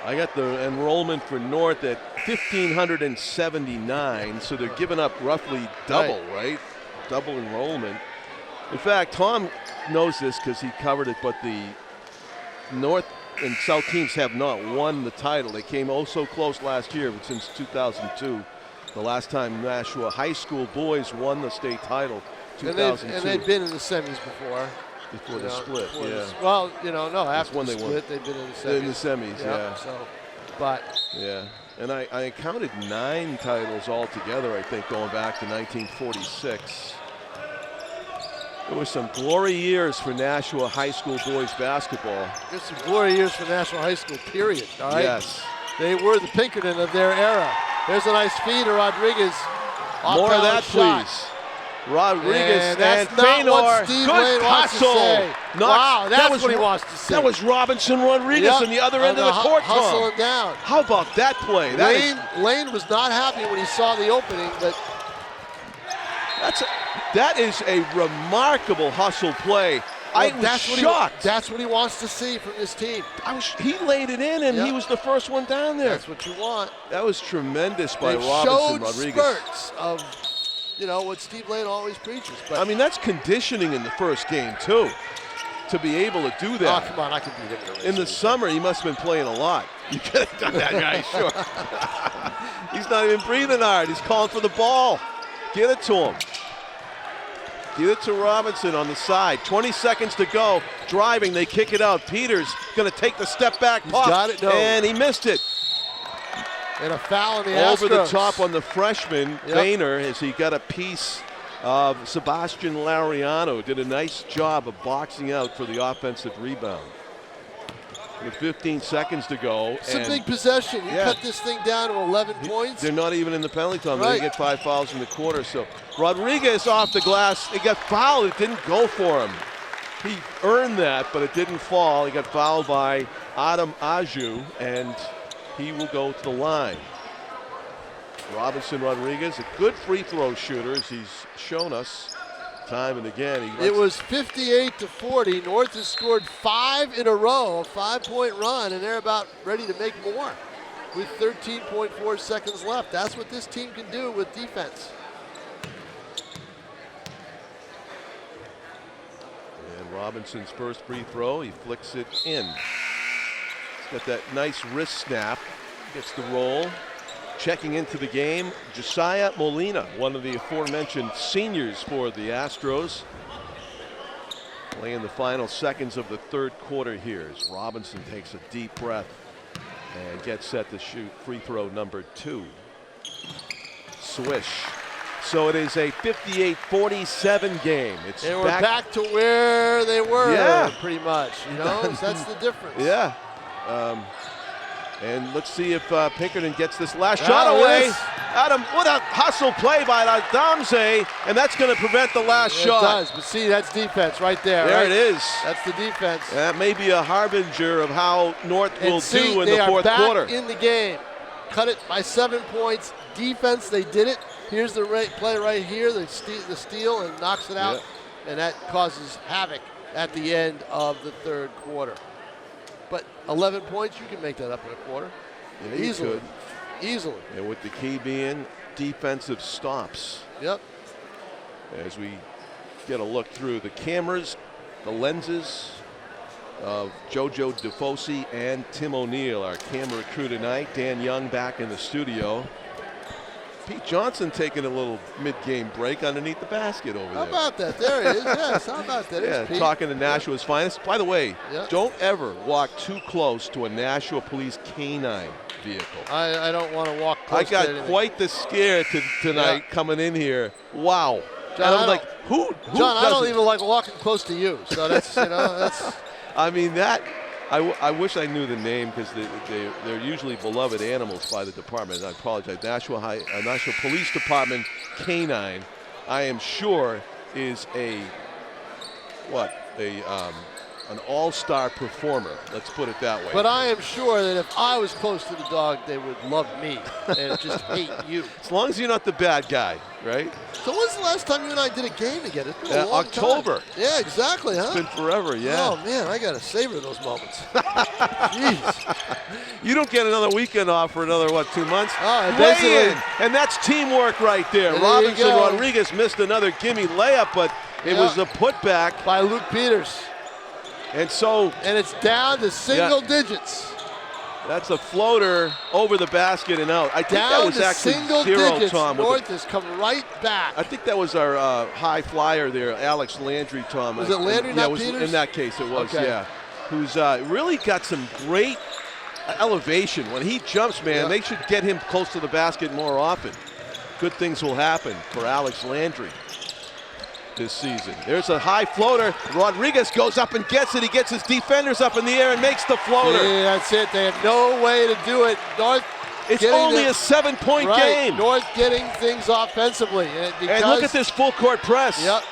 I got the enrollment for North at 1,579, so they're giving up roughly double, right? Double enrollment. In fact, Tom knows this because he covered it, but the North and South teams have not won the title. They came oh so close last year, but since 2002, the last time Nashua High School boys won the state title, 2002. And they've been in the semis before. Before the split, Well, you know, no, after when the they split, won. they've been in the semis. They're in the semis, yeah. So, but yeah, and I counted 9 titles altogether, I think, going back to 1946. There were some glory years for Nashua High School boys basketball. there's some glory years for National High School, period. All right? Yes. They were the Pinkerton of their era. There's a nice feed to Rodriguez. More of that, shot. please. Rodriguez And and that's not what Faynor. Steve Good Lane wants to hustle. say. Wow, that's what he wants to say. That was Robinson Rodriguez Yep, on the other end of the court, Tom. hustling down. How about that play? Lane was not happy when he saw the opening, but that is a remarkable hustle play. I was shocked. That's what he wants to see from this team. He laid it in, and he was the first one down there. That's what you want. That was tremendous by They've Robinson showed Rodriguez. spurts of, you know, what Steve Lane always preaches. But I mean, that's conditioning in the first game, too, to be able to do that. Oh, come on, I can beat him. In the summer, he must have been playing a lot. You could have done that guy, sure. He's not even breathing hard. He's calling for the ball. Get it to him. Get it to Robinson on the side. 20 seconds to go. Driving, they kick it out. Peters going to take the step back. Pop, got it, no. and he missed it. And a foul in the Over the Astros. top on the freshman, Faynor, as he got a piece of Sebastian Laureano. Did a nice job of boxing out for the offensive rebound. With 15 seconds to go. It's a big possession. You cut this thing down to 11 points. They're not even in the penalty time. Right. They get 5 fouls in the quarter. So Rodriguez off the glass. He got fouled. It didn't go for him. He earned that, but it didn't fall. He got fouled by Adam Aju, and he will go to the line. Robinson Rodriguez, a good free throw shooter, as he's shown us time and again. It was 58-40. North has scored 5 in a row, a 5-point run, and they're about ready to make more with 13.4 seconds left. That's what this team can do with defense. And Robinson's first free throw, he flicks it in. He's got that nice wrist snap, gets the roll. Checking into the game, Josiah Molina, one of the aforementioned seniors for the Astros. Playing the final seconds of the third quarter here as Robinson takes a deep breath and gets set to shoot free throw number 2. Swish. So it is a 58-47 game. And we're back to where they were, pretty much. You know, that's the difference. Yeah. And let's see if Pinkerton gets this last shot away. Adam, what a hustle play by Adamze, and that's going to prevent the last shot. It does, but see, that's defense right there. There it is. That's the defense. That may be a harbinger of how North will do in the fourth quarter. They are back in the game. Cut it by 7 points. Defense, they did it. Here's the play right here, the steal, and knocks it out, and that causes havoc at the end of the third quarter. But 11 points, you can make that up in a quarter. Yeah, easily. Easily. And with the key being defensive stops. Yep. As we get a look through the cameras, the lenses of JoJo DeFosi and Tim O'Neill, our camera crew tonight. Dan Young back in the studio. Pete Johnson taking a little mid-game break underneath the basket over there. How about that? There it is. Yes, how about that? Yeah, talking to Nashua's finest. By the way, yep. Don't ever walk too close to a Nashua Police K-9 vehicle. I don't want to walk close I got quite the scare tonight coming in here. Wow. John, and I'm like, who John, I don't doesn't? even like walking close to you. So that's, you know, that's. I mean, that. I wish I knew the name because they're usually beloved animals by the department. I apologize. Nashua Police Department K-9, I am sure, is a an all-star performer. Let's put it that way. But I am sure that if I was close to the dog, they would love me and just hate you. As long as you're not the bad guy, right? So when's the last time you and I did a game together? It's been a long October. time. Yeah, exactly, huh? It's been forever, yeah. Oh, man, I got to savor those moments. Jeez. You don't get another weekend off for another, 2 months? Oh, Weigh in, and that's teamwork right there. There Robinson you go. Rodriguez missed another gimme layup, but it was a putback. By Luke Peters. And so. And it's down to single digits. That's a floater over the basket and out. I think Down that was to actually single 0, digits. Tom. North has come right back. I think that was our high flyer there, Alex Landry, Tom. Was it Landry, yeah, not it was, Peters? in that case, it was, Okay. yeah. Who's really got some great elevation. When he jumps, man, they should get him close to the basket more often. Good things will happen for Alex Landry this season. There's a high floater. Rodriguez goes up and gets it. He gets his defenders up in the air and makes the floater. Yeah, that's it. They have no way to do it. North. It's only a 7-point game. North getting things offensively. And look at this full court press. Yep.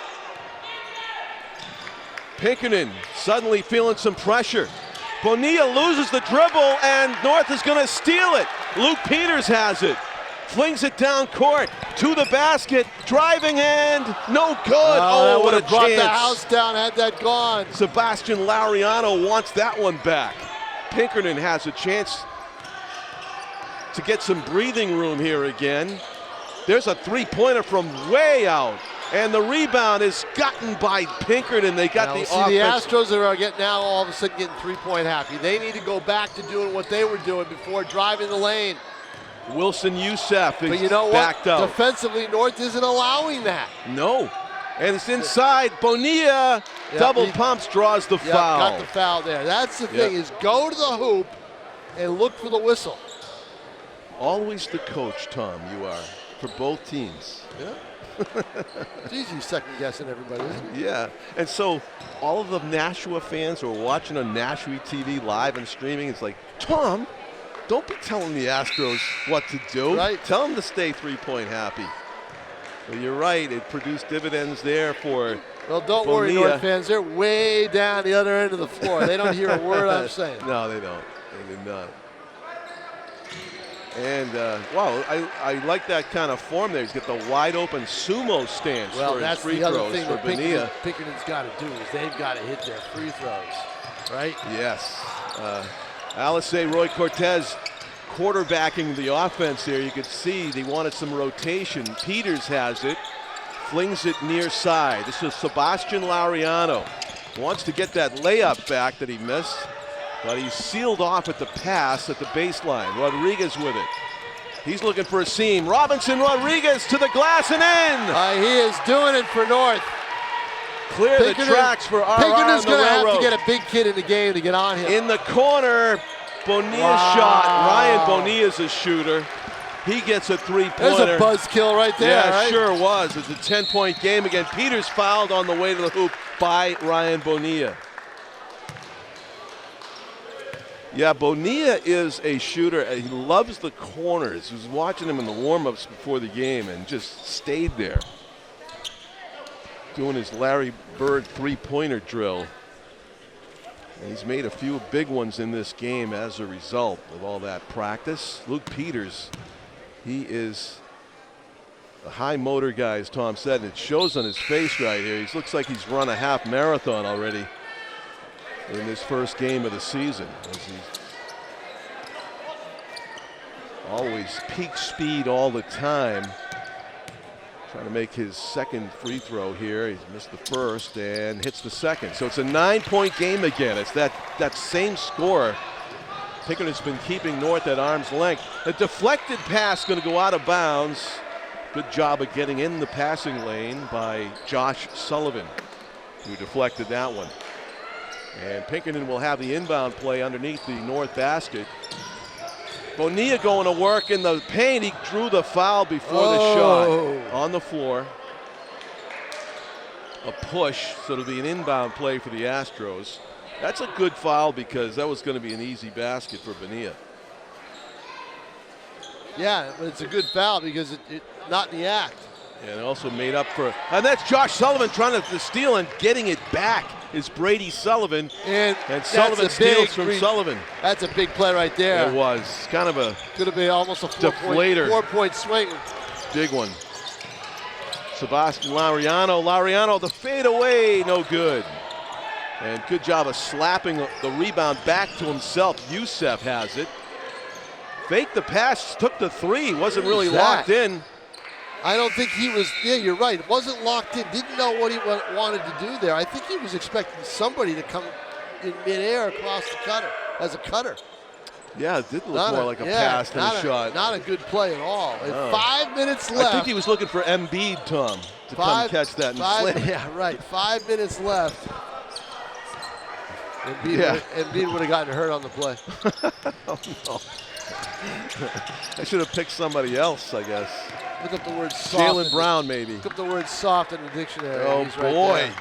Pinkerton suddenly feeling some pressure. Bonilla loses the dribble and North is going to steal it. Luke Peters has it. Flings it down court to the basket. Driving hand, no good. That what would a have brought chance. the house down had that gone. Sebastian Laureano wants that one back. Pinkerton has a chance to get some breathing room here again. There's a three-pointer from way out. And the rebound is gotten by Pinkerton. They got the offense. The Astros are now all of a sudden getting three-point happy. They need to go back to doing what they were doing before driving the lane. Wilson Youssef is but you know backed what? out. Defensively, North isn't allowing that. No. And it's inside. Bonilla double pumps, draws the foul. Got the foul there. That's the thing, is go to the hoop and look for the whistle. Always the coach, Tom, you are, for both teams. Yeah. It's easy second guessing everybody, isn't it? Yeah. And so all of the Nashua fans who are watching on Nashua TV live and streaming, it's like, Tom, don't be telling the Astros what to do. Right. Tell them to stay three-point happy. Well, you're right. It produced dividends there for Well, don't Bonilla. worry, North fans. They're way down the other end of the floor. They don't hear a word I'm saying. No, they don't. They do not. And, wow, I like that kind of form there. He's got the wide-open sumo stance for his free the other throws thing for that Bonilla. Pinkerton's got to do is they've got to hit their free throws, right? Yes. Alice Roy Cortez quarterbacking the offense there. You could see they wanted some rotation. Peters has it, flings it near side. This is Sebastian Laureano. Wants to get that layup back that he missed, but he's sealed off at the pass at the baseline. Rodriguez with it. He's looking for a seam. Robinson Rodriguez to the glass and in. He is doing it for North. Clear the tracks for RR Pinkerton's on the going to have railroad. to get a big kid in the game to get on him. In the corner, Bonilla shot. Ryan Bonilla's a shooter. He gets a three-pointer. There's a buzzkill right there, Yeah, right? sure was. It's a 10-point game again. Peters fouled on the way to the hoop by Ryan Bonilla. Yeah, Bonilla is a shooter. He loves the corners. He was watching him in the warm-ups before the game and just stayed there, doing his Larry Bird three-pointer drill. And he's made a few big ones in this game as a result of all that practice. Luke Peters, he is a high motor guy, as Tom said, and it shows on his face right here. He looks like he's run a half marathon already in this first game of the season, as he's always peak speed all the time. Trying to make his second free throw here. He's missed the first and hits the second. So it's a 9-point game again. It's that same score. Pinkerton's been keeping North at arm's length. A deflected pass going to go out of bounds. Good job of getting in the passing lane by Josh Sullivan, who deflected that one. And Pinkerton will have the inbound play underneath the North basket. Bonilla going to work in the paint. He drew the foul before the shot on the floor. A push, so it'll be an inbound play for the Astros. That's a good foul because that was going to be an easy basket for Bonilla. Yeah, but it's a good foul because it not in the act. And also made up for, and that's Josh Sullivan trying to steal and getting it back is Brady Sullivan. And Sullivan steals from Sullivan. That's a big play right there. It was kind of a could have been almost a deflator. 4-point swing. Big one. Sebastian Laureano, the fade away, no good. And good job of slapping the rebound back to himself. Youssef has it. Faked the pass, took the three, wasn't really locked in. I don't think he was, yeah, you're right. Wasn't locked in, didn't know what he wanted to do there. I think he was expecting somebody to come in midair across the cutter, as a cutter. Yeah, it did look more like a pass than a shot. Not a good play at all. 5 minutes left. I think he was looking for Embiid, Tom, to come catch that and slam. Yeah, right. 5 minutes left. Embiid would have gotten hurt on the play. Oh, no. I should have picked somebody else, I guess. Look up the word soft. Jaylen Brown, maybe. Look up the word soft in the dictionary. Oh, He's boy.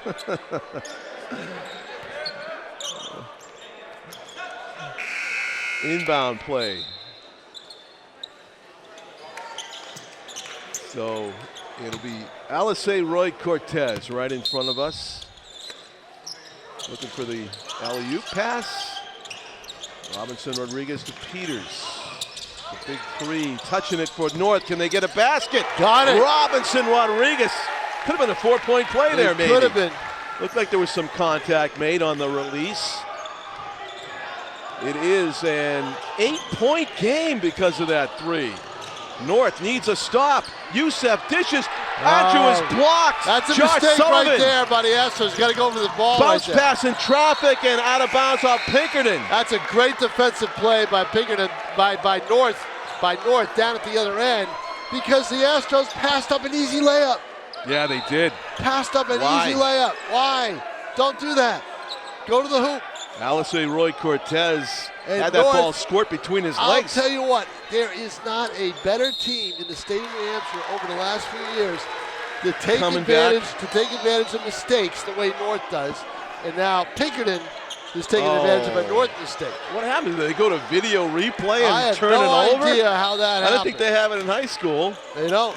Right there. Inbound play. So it'll be Alice Roy Cortez right in front of us. Looking for the alley-oop pass. Robinson Rodriguez to Peters. The big three, touching it for North. Can they get a basket? Got it. Robinson Rodriguez. Could have been a 4-point play there, maybe. Could have been. Looked like there was some contact made on the release. It is an 8-point game because of that three. North needs a stop. Youssef dishes. Andrew is blocked. That's a Josh mistake Sullivan. right there by the Astros. Got to go over the ball. Bounce right there. pass in traffic and out of bounds off Pinkerton. That's a great defensive play by Pinkerton, by North down at the other end, because the Astros passed up an easy layup. Yeah, they did. Passed up an easy layup. Why? Don't do that. Go to the hoop. Alice Roy Cortez had that North, ball squirt between his legs. I'll tell you what, there is not a better team in the state of New Hampshire over the last few years to take advantage of mistakes the way North does. And now Pinkerton is taking advantage of a North mistake. What happened? Did they go to video replay and turn it over? I have no idea how that happened. I don't think they have it in high school. They don't.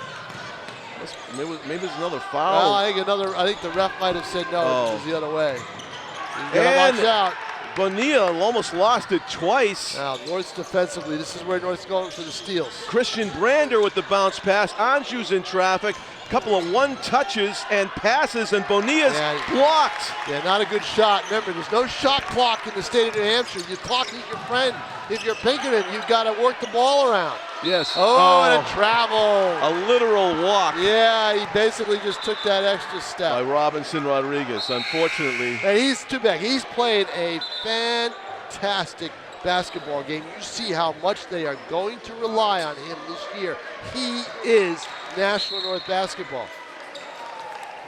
Maybe there's another foul. Well, I think the ref might have said no. It was the other way. You gotta watch out. Bonilla almost lost it twice. Now, North's defensively, this is where North's going for the steals. Christian Brander with the bounce pass. Anju's in traffic. Couple of one-touches and passes, and Bonilla's blocked. Yeah, not a good shot. Remember, there's no shot clock in the state of New Hampshire. Your clock is your friend. If you're Pinkerton, you've got to work the ball around. Yes. And a travel. A literal walk. Yeah, he basically just took that extra step. By Robinson Rodriguez, unfortunately. And he's too bad. He's played a fantastic basketball game. You see how much they are going to rely on him this year. He is Nashua North basketball.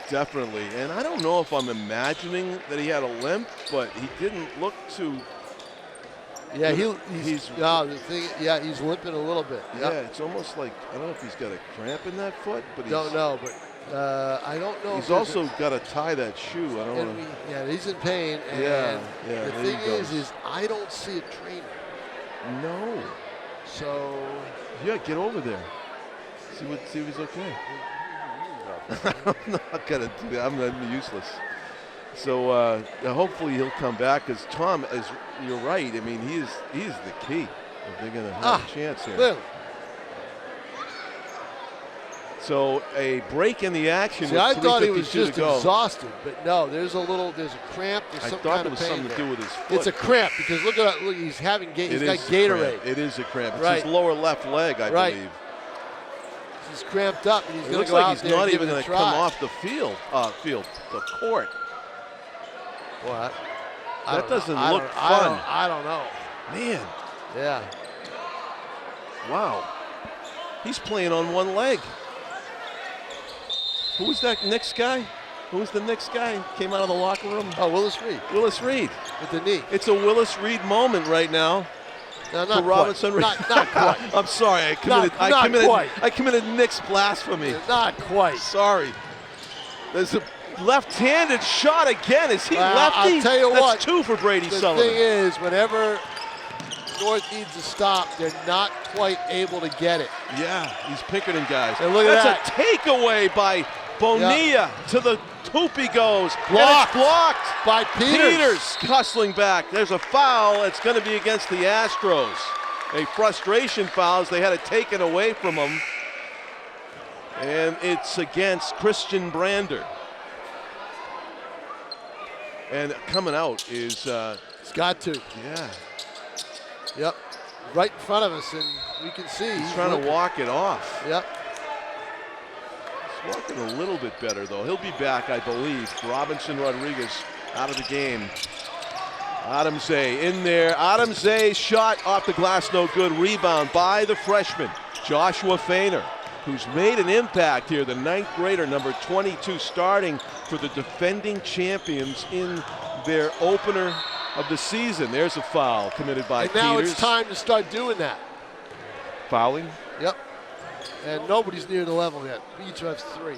Definitely. And I don't know if I'm imagining that he had a limp, but he didn't look too... Yeah, he's limping a little bit. Yep. Yeah, it's almost like, I don't know if he's got a cramp in that foot, but he's... Don't know, but I don't know. He's also got to tie that shoe. I don't want to... Yeah, he's in pain. And the thing is I don't see a trainer. No. So... Yeah, get over there. See if he's okay. I'm not going to do that. I'm useless. So hopefully he'll come back, because Tom, you're right. I mean, he's the key if they're going to have a chance here. Clearly. So a break in the action. See, I thought he was just exhausted, but no, there's a cramp. I thought there was something to do with his foot. It's a cramp, because look, he's got Gatorade. It is a cramp. It's his lower left leg, I believe. He's cramped up, and he's going to go out there. It looks like he's not even going to come off the the court. What? That doesn't look fun. I don't know. Man. Yeah. Wow. He's playing on one leg. Who was that Knicks guy? Who was the Knicks guy? Came out of the locker room? Oh, Willis Reed. Willis Reed. With the knee. It's a Willis Reed moment right now. No, not Robinson quite. Not quite. I'm sorry. I committed Knicks blasphemy. Not quite. Sorry. There's a left-handed shot again. Is he lefty? I'll tell you That's what. two for Brady Sullivan. The thing is, whenever North needs to stop. They're not quite able to get it. Yeah, these Pinkerton guys. And look at That's a takeaway by Bonilla. To the hoop he goes. Blocked. And it's blocked By Peters. hustling back. There's a foul. It's going to be against the Astros. A frustration foul as they had it taken away from them. And it's against Christian Brander. And coming out is... It's got to. yeah. Yep. Right in front of us, and we can see. He's trying to walk it off. Yep. He's walking a little bit better, though. He'll be back, I believe. Robinson Rodriguez out of the game. Adamze in there. Adamze shot off the glass, no good. Rebound by the freshman, Joshua Feiner, who's made an impact here. The 9th grader, number 22, starting for the defending champions in their opener of the season. There's a foul committed by Peters. And now it's time to start doing that. Fouling? Yep. And nobody's near the level yet. Each has 3.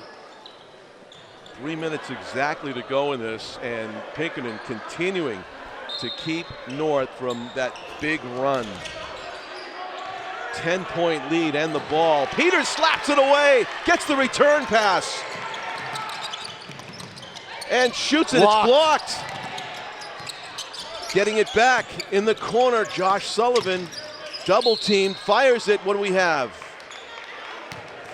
3 minutes exactly to go in this, and Pinkerton continuing to keep North from that big run. 10-point lead and the ball. Peters slaps it away, gets the return pass, and shoots it. It's blocked. Getting it back in the corner, Josh Sullivan, double teamed, fires it. What do we have?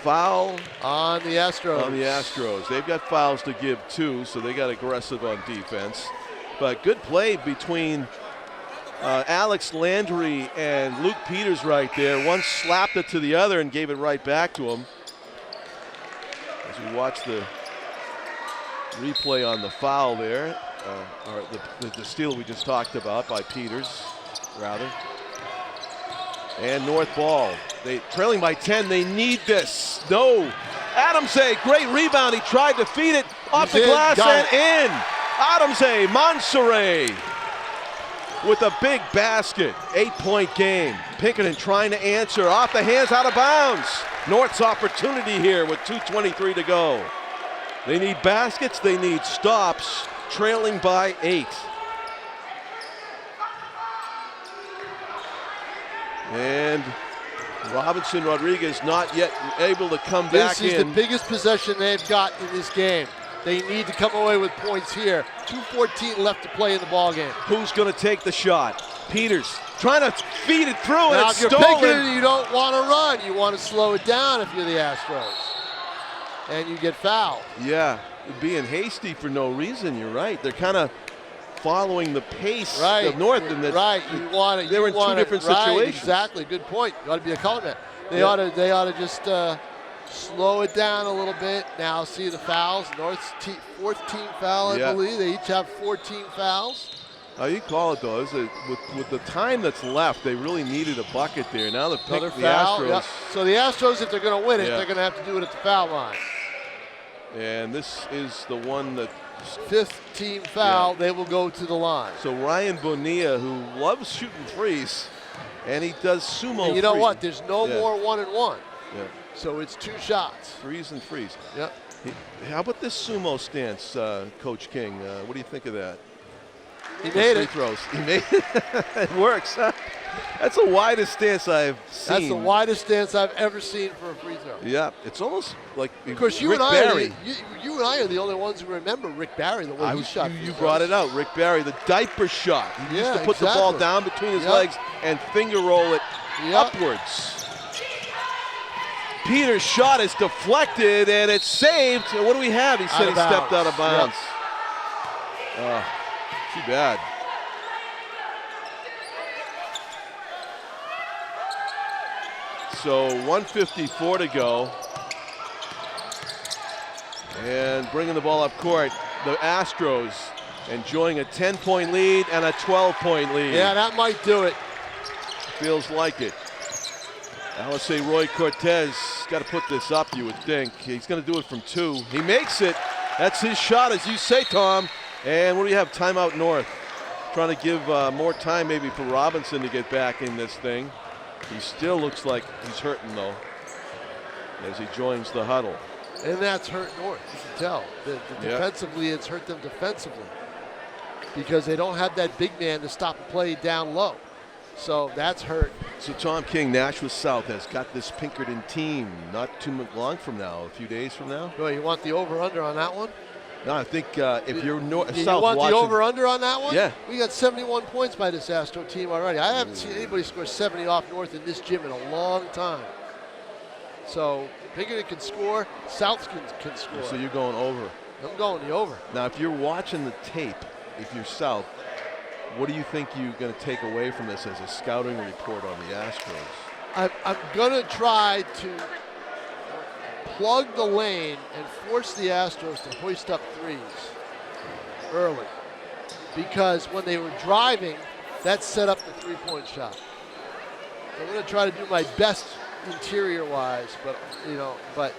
Foul on the Astros. On the Astros. They've got fouls to give too, so they got aggressive on defense. But good play between Alex Landry and Luke Peters right there. One slapped it to the other and gave it right back to him. As we watch the replay on the foul there, or the steal we just talked about by Peters, rather. And North ball. They trailing by 10. They need this. No. Adamze, great rebound. He tried to feed it off the glass and in. Adamze, Monserrat with a big basket. 8-point game. Pinkerton trying to answer. Off the hands, out of bounds. North's opportunity here with 2:23 to go. They need baskets. They need stops. Trailing by 8. And Robinson Rodriguez not yet able to come back in. This is the biggest possession they've got in this game. They need to come away with points here. 2:14 left to play in the ball game. Who's going to take the shot? Peters trying to feed it through, and it's stolen. Now, if you're Pinkerton, you don't want to run. You want to slow it down if you're the Astros. And you get fouled. Yeah, being hasty for no reason. You're right. They're kind of following the pace of North. And You want it. They were in two different situations. Exactly. Good point. You ought to be a color man. They ought to just slow it down a little bit. Now see the fouls. North's 4th team foul, I believe. They each have 14 fouls. You call it though. With the time that's left, they really needed a bucket there. Now the foul. Astros. Yep. So the Astros, if they're going to win it, they're going to have to do it at the foul line. And this is the one that 5th team foul. They will go to the line. So Ryan Bonilla, who loves shooting threes, and he does sumo. And you know what? There's no more 1-and-1. Yeah. So it's 2 shots. Threes and threes. Yep. How about this sumo stance, Coach King? What do you think of that? He made it. Throws. He made it. It works. Huh? That's the widest stance I've seen. That's the widest stance I've ever seen for a free throw. Yeah, it's almost like of course, you Rick and Barry. You and I are the only ones who remember Rick Barry, the way he shot. You brought it out, Rick Barry, the diaper shot. He used to put the ball down between his legs and finger roll it upwards. Peters' shot is deflected and it's saved. And what do we have? He said he stepped out of bounds. Too bad. So 1:54 to go. And bringing the ball up court, the Astros enjoying a 10-point lead and a 12-point lead. Yeah, that might do it. Feels like it. Alice Roy Cortez got to put this up, you would think. He's going to do it from 2. He makes it. That's his shot, as you say, Tom. And what do you have? Timeout North. Trying to give more time maybe for Robinson to get back in this thing. He still looks like he's hurting, though, as he joins the huddle. And that's hurt North, you can tell. Defensively, it's hurt them defensively because they don't have that big man to stop the play down low. So that's hurt. So Tom King, Nashua South has got this Pinkerton team not too long from now, a few days from now. Well, you want the over-under on that one? No, I think if you're South you want watching, the over-under on that one? Yeah. We got 71 points by this Astro team already. I haven't seen anybody score 70 off North in this gym in a long time. So Pinkerton can score, South can score. So you're going over. I'm going the over. Now, if you're watching the tape, if you're South, what do you think you're going to take away from this as a scouting report on the Astros? I'm going to try to plug the lane and force the Astros to hoist up threes early. Because when they were driving, that set up the three-point shot. So I'm going to try to do my best interior-wise, but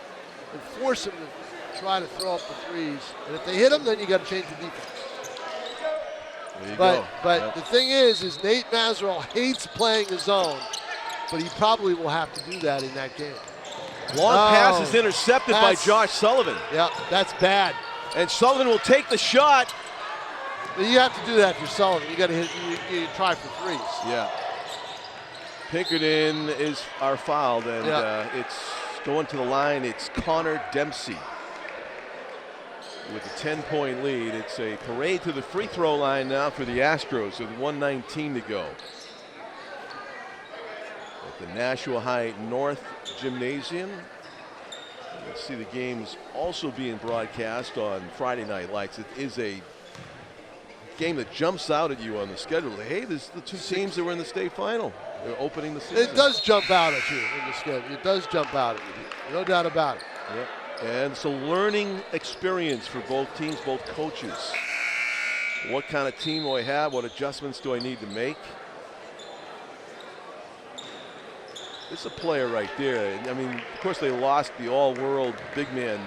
force them to try to throw up the threes. And if they hit them, then you got to change the defense. But yep. The thing is Nate Mazeral hates playing the zone, but he probably will have to do that in that game. Long pass is intercepted by Josh Sullivan. Yeah, that's bad. And Sullivan will take the shot. You have to do that if you're Sullivan. You got to hit. You try for threes. Yeah. Pinkerton are fouled, and it's going to the line. It's Connor Dempsey with a 10-point lead. It's a parade to the free throw line now for the Astros with 1:19 to go. At the Nashua High North Gymnasium. You'll see the games also being broadcast on Friday Night Lights. It is a game that jumps out at you on the schedule. Hey, there's the two teams that were in the state final. They're opening the season. It does jump out at you in the schedule. It does jump out at you. No doubt about it. Yep. And it's a learning experience for both teams, both coaches. What kind of team do I have? What adjustments do I need to make? It's a player right there. I mean, of course, they lost the all-world big man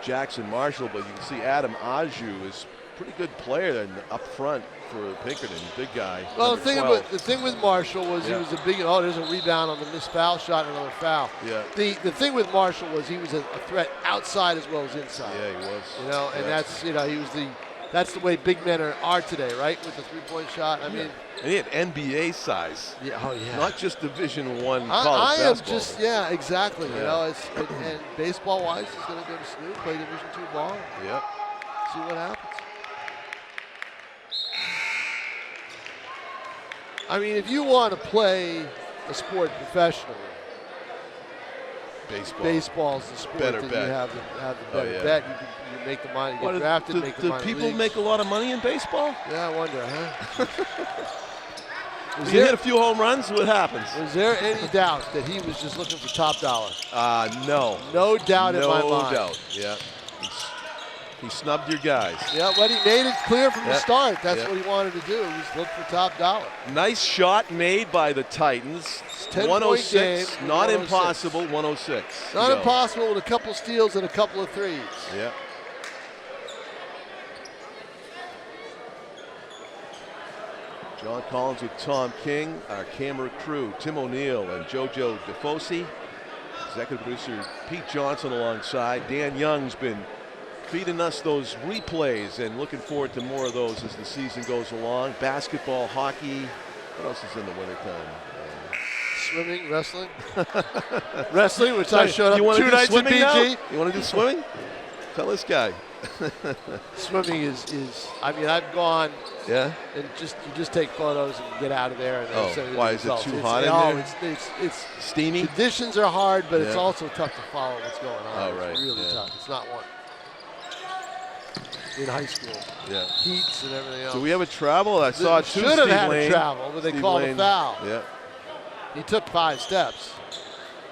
Jackson Marshall, but you can see Adam Aju is a pretty good player up front for Pinkerton, big guy. Well, the thing with Marshall was he was a big. Oh, there's a rebound on the missed foul shot, and another foul. Yeah. The thing with Marshall was he was a threat outside as well as inside. Yeah, he was. You know, and that's the way big men are today, right? With the three-point shot. I mean. And he had NBA size. Yeah. Oh yeah. Not just Division I college basketball. Exactly. You know, and baseball-wise, he's going to go to SNU, play Division II ball. Yep. See what happens. I mean, if you want to play a sport professionally, baseball's the sport better that bet. you have the better bet. You make the money, you get drafted, make the money. Do people make a lot of money in baseball? Yeah, I wonder, huh? You hit a few home runs, what happens? Was there any doubt that he was just looking for top dollar? No. No doubt in my mind. No doubt, yeah. He snubbed your guys. Yeah, but he made it clear from the start. That's what he wanted to do. He was looking for top dollar. Nice shot made by the Titans. 106, game, not 106. impossible, 106. Not impossible with a couple steals and a couple of threes. Yeah. John Collins with Tom King, our camera crew, Tim O'Neill and JoJo DeFosi. Executive producer Pete Johnson alongside. Dan Young's been feeding us those replays and looking forward to more of those as the season goes along. Basketball, hockey. What else is in the wintertime? Swimming, wrestling. Wrestling, which I showed up 2 nights in BG. Now? You want to do swimming? Tell this guy. Swimming is I mean, I've gone and you just take photos and get out of there. And why is it too hot in there? It's steamy. Conditions are hard, but it's also tough to follow what's going on. Oh, right. It's really tough. It's not one. In high school, heats and everything else. Do we have a travel? I saw two. Should have had a travel, but they called a foul. Yeah. He took 5 steps.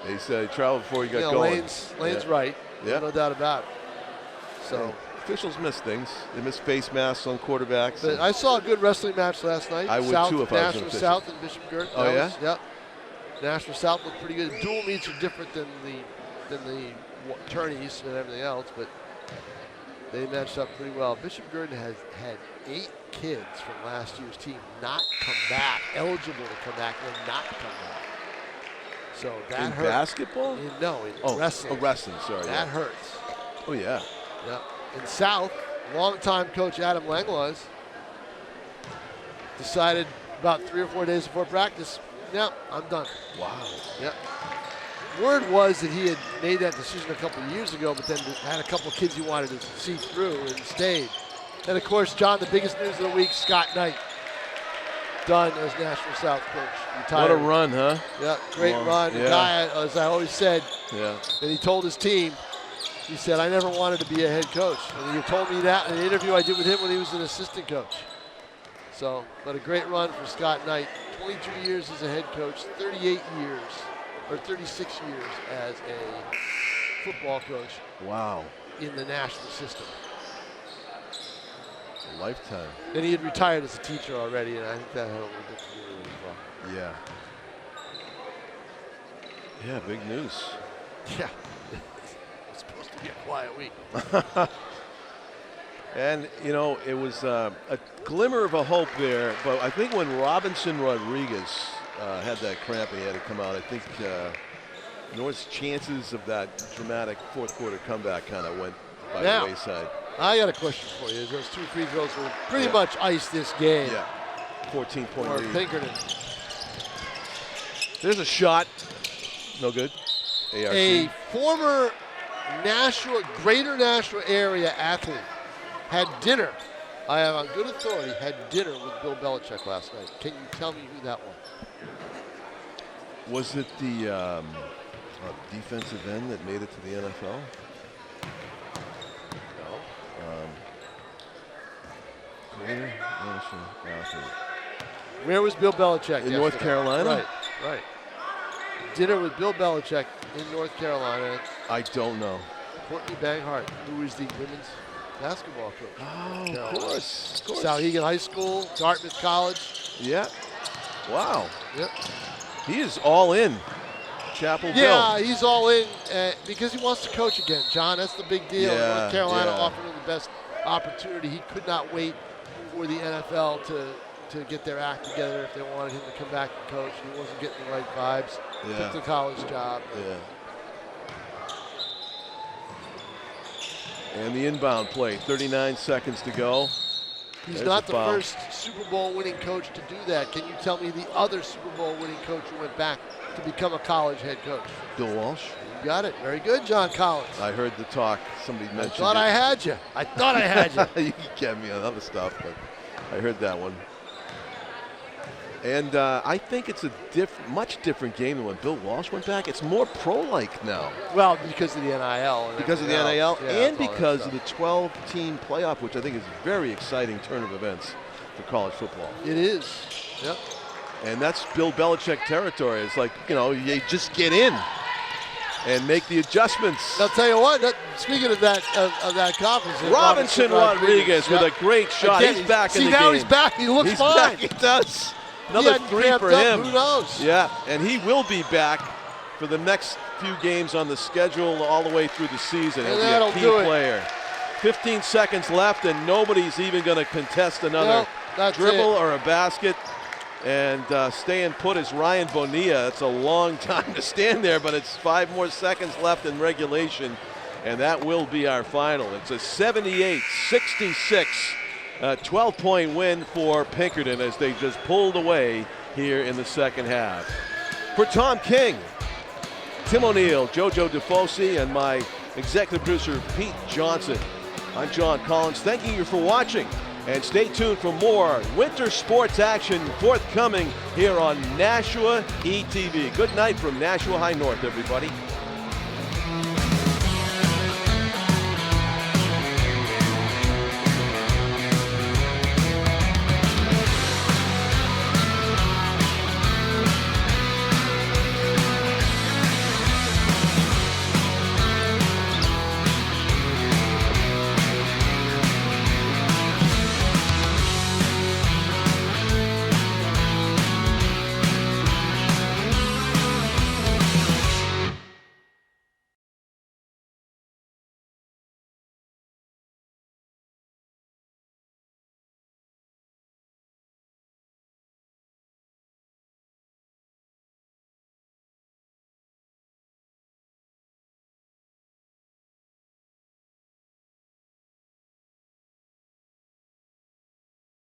He said he traveled before he got going. Lane's right. Yeah. No doubt about it. So officials miss things. They miss face masks on quarterbacks. But I saw a good wrestling match last night. I would too if I was an Nashua official. South and Bishop Girton. Oh yeah. Yep. Nashua South looked pretty good. Dual meets are different than the tourneys and everything else, but they matched up pretty well. Bishop Girton has had 8 kids from last year's team not come back, eligible to come back, and not come back. So that hurts. Basketball? In wrestling. Oh, wrestling, sorry. That hurts. Oh, yeah. Yep. In South, longtime coach Adam Langlois decided about 3 or 4 days before practice, yeah, I'm done. Wow. Yeah. Word was that he had made that decision a couple of years ago, but then had a couple of kids he wanted to see through and stayed. And of course, John, the biggest news of the week, Scott Knight, done as Nashua South coach. Retired. What a run, huh? Yeah, great run. Yeah. The guy, as I always said, Yeah. and he told his team, he said, I never wanted to be a head coach. And he told me that in an interview I did with him when he was an assistant coach. So, but a great run for Scott Knight. 22 years as a head coach, 38 years, or 36 years as a football coach. Wow. In the national system. A lifetime. And he had retired as a teacher already, and I think that had a little bit to do with it as well. Yeah. Yeah, big news. Yeah. It's supposed to be a quiet week. And, you know, it was a glimmer of a hope there, but I think when Robinson Rodriguez had that cramp and he had to come out, I think North's chances of that dramatic fourth quarter comeback kind of went by the wayside. I got a question for you. Those 2 free throws will pretty much ice this game. Yeah, 14-point lead. Pinkerton. There's a shot. No good. ARC. A former Nashua, greater Nashua area athlete had dinner, I have on good authority, had dinner with Bill Belichick last night. Can you tell me who that was? Was it the defensive end that made it to the NFL? Greater Nashua athlete. Where was Bill Belichick in yesterday? North Carolina? Right. Dinner with Bill Belichick in North Carolina. I don't know. Courtney Banghart, who is the women's basketball coach. Oh, of course. Souhegan High School, Dartmouth College. Yeah. Wow. Yep. He is all in. Chapel Bill. Yeah, he's all in because he wants to coach again, John. That's the big deal. Yeah, North Carolina yeah. offered him the best opportunity. He could not wait for the NFL to get their act together if they wanted him to come back and coach. He wasn't getting the right vibes. Yeah. Took the college job. Yeah. And the inbound play, 39 seconds to go. He's There's not the the foul. first Super Bowl winning coach to do that. Can you tell me the other Super Bowl winning coach who went back to become a college head coach? Bill Walsh. You got it. Very good, John Collins. I heard the talk. Somebody mentioned I thought it. I had you. I thought I had you. You can get me on other stuff, but I heard that one. And I think it's a much different game than when Bill Walsh went back. It's more pro-like now. Well, because of the NIL. Because of the everything NIL else. Yeah, and all that because stuff. of the 12-team playoff, which I think is a very exciting turn of events for college football. It is. Yep. And that's Bill Belichick territory. It's like, you know, you just get in and make the adjustments. I'll tell you what, speaking of that conference. Robinson Rodriguez with yep. a great shot. Again, he's back in the See, now game. he's back. He looks He's fine. back. He does. Another He hadn't 3 cramped for up, him. Who knows? Yeah, and he will be back for the next few games on the schedule all the way through the season. And He'll that'll be a do key it. player. 15 seconds left, and nobody's even going to contest another Nope, that's dribble it. or a basket. And staying put is Ryan Bonilla. It's a long time to stand there, but it's 5 more seconds left in regulation, and that will be our final. It's a 78-66 12-point win for Pinkerton as they just pulled away here in the second half. For Tom King, Tim O'Neill, JoJo DeFosi, and my executive producer, Pete Johnson, I'm John Collins, thanking you for watching. And stay tuned for more winter sports action forthcoming here on Nashua ETV. Good night from Nashua High North, everybody.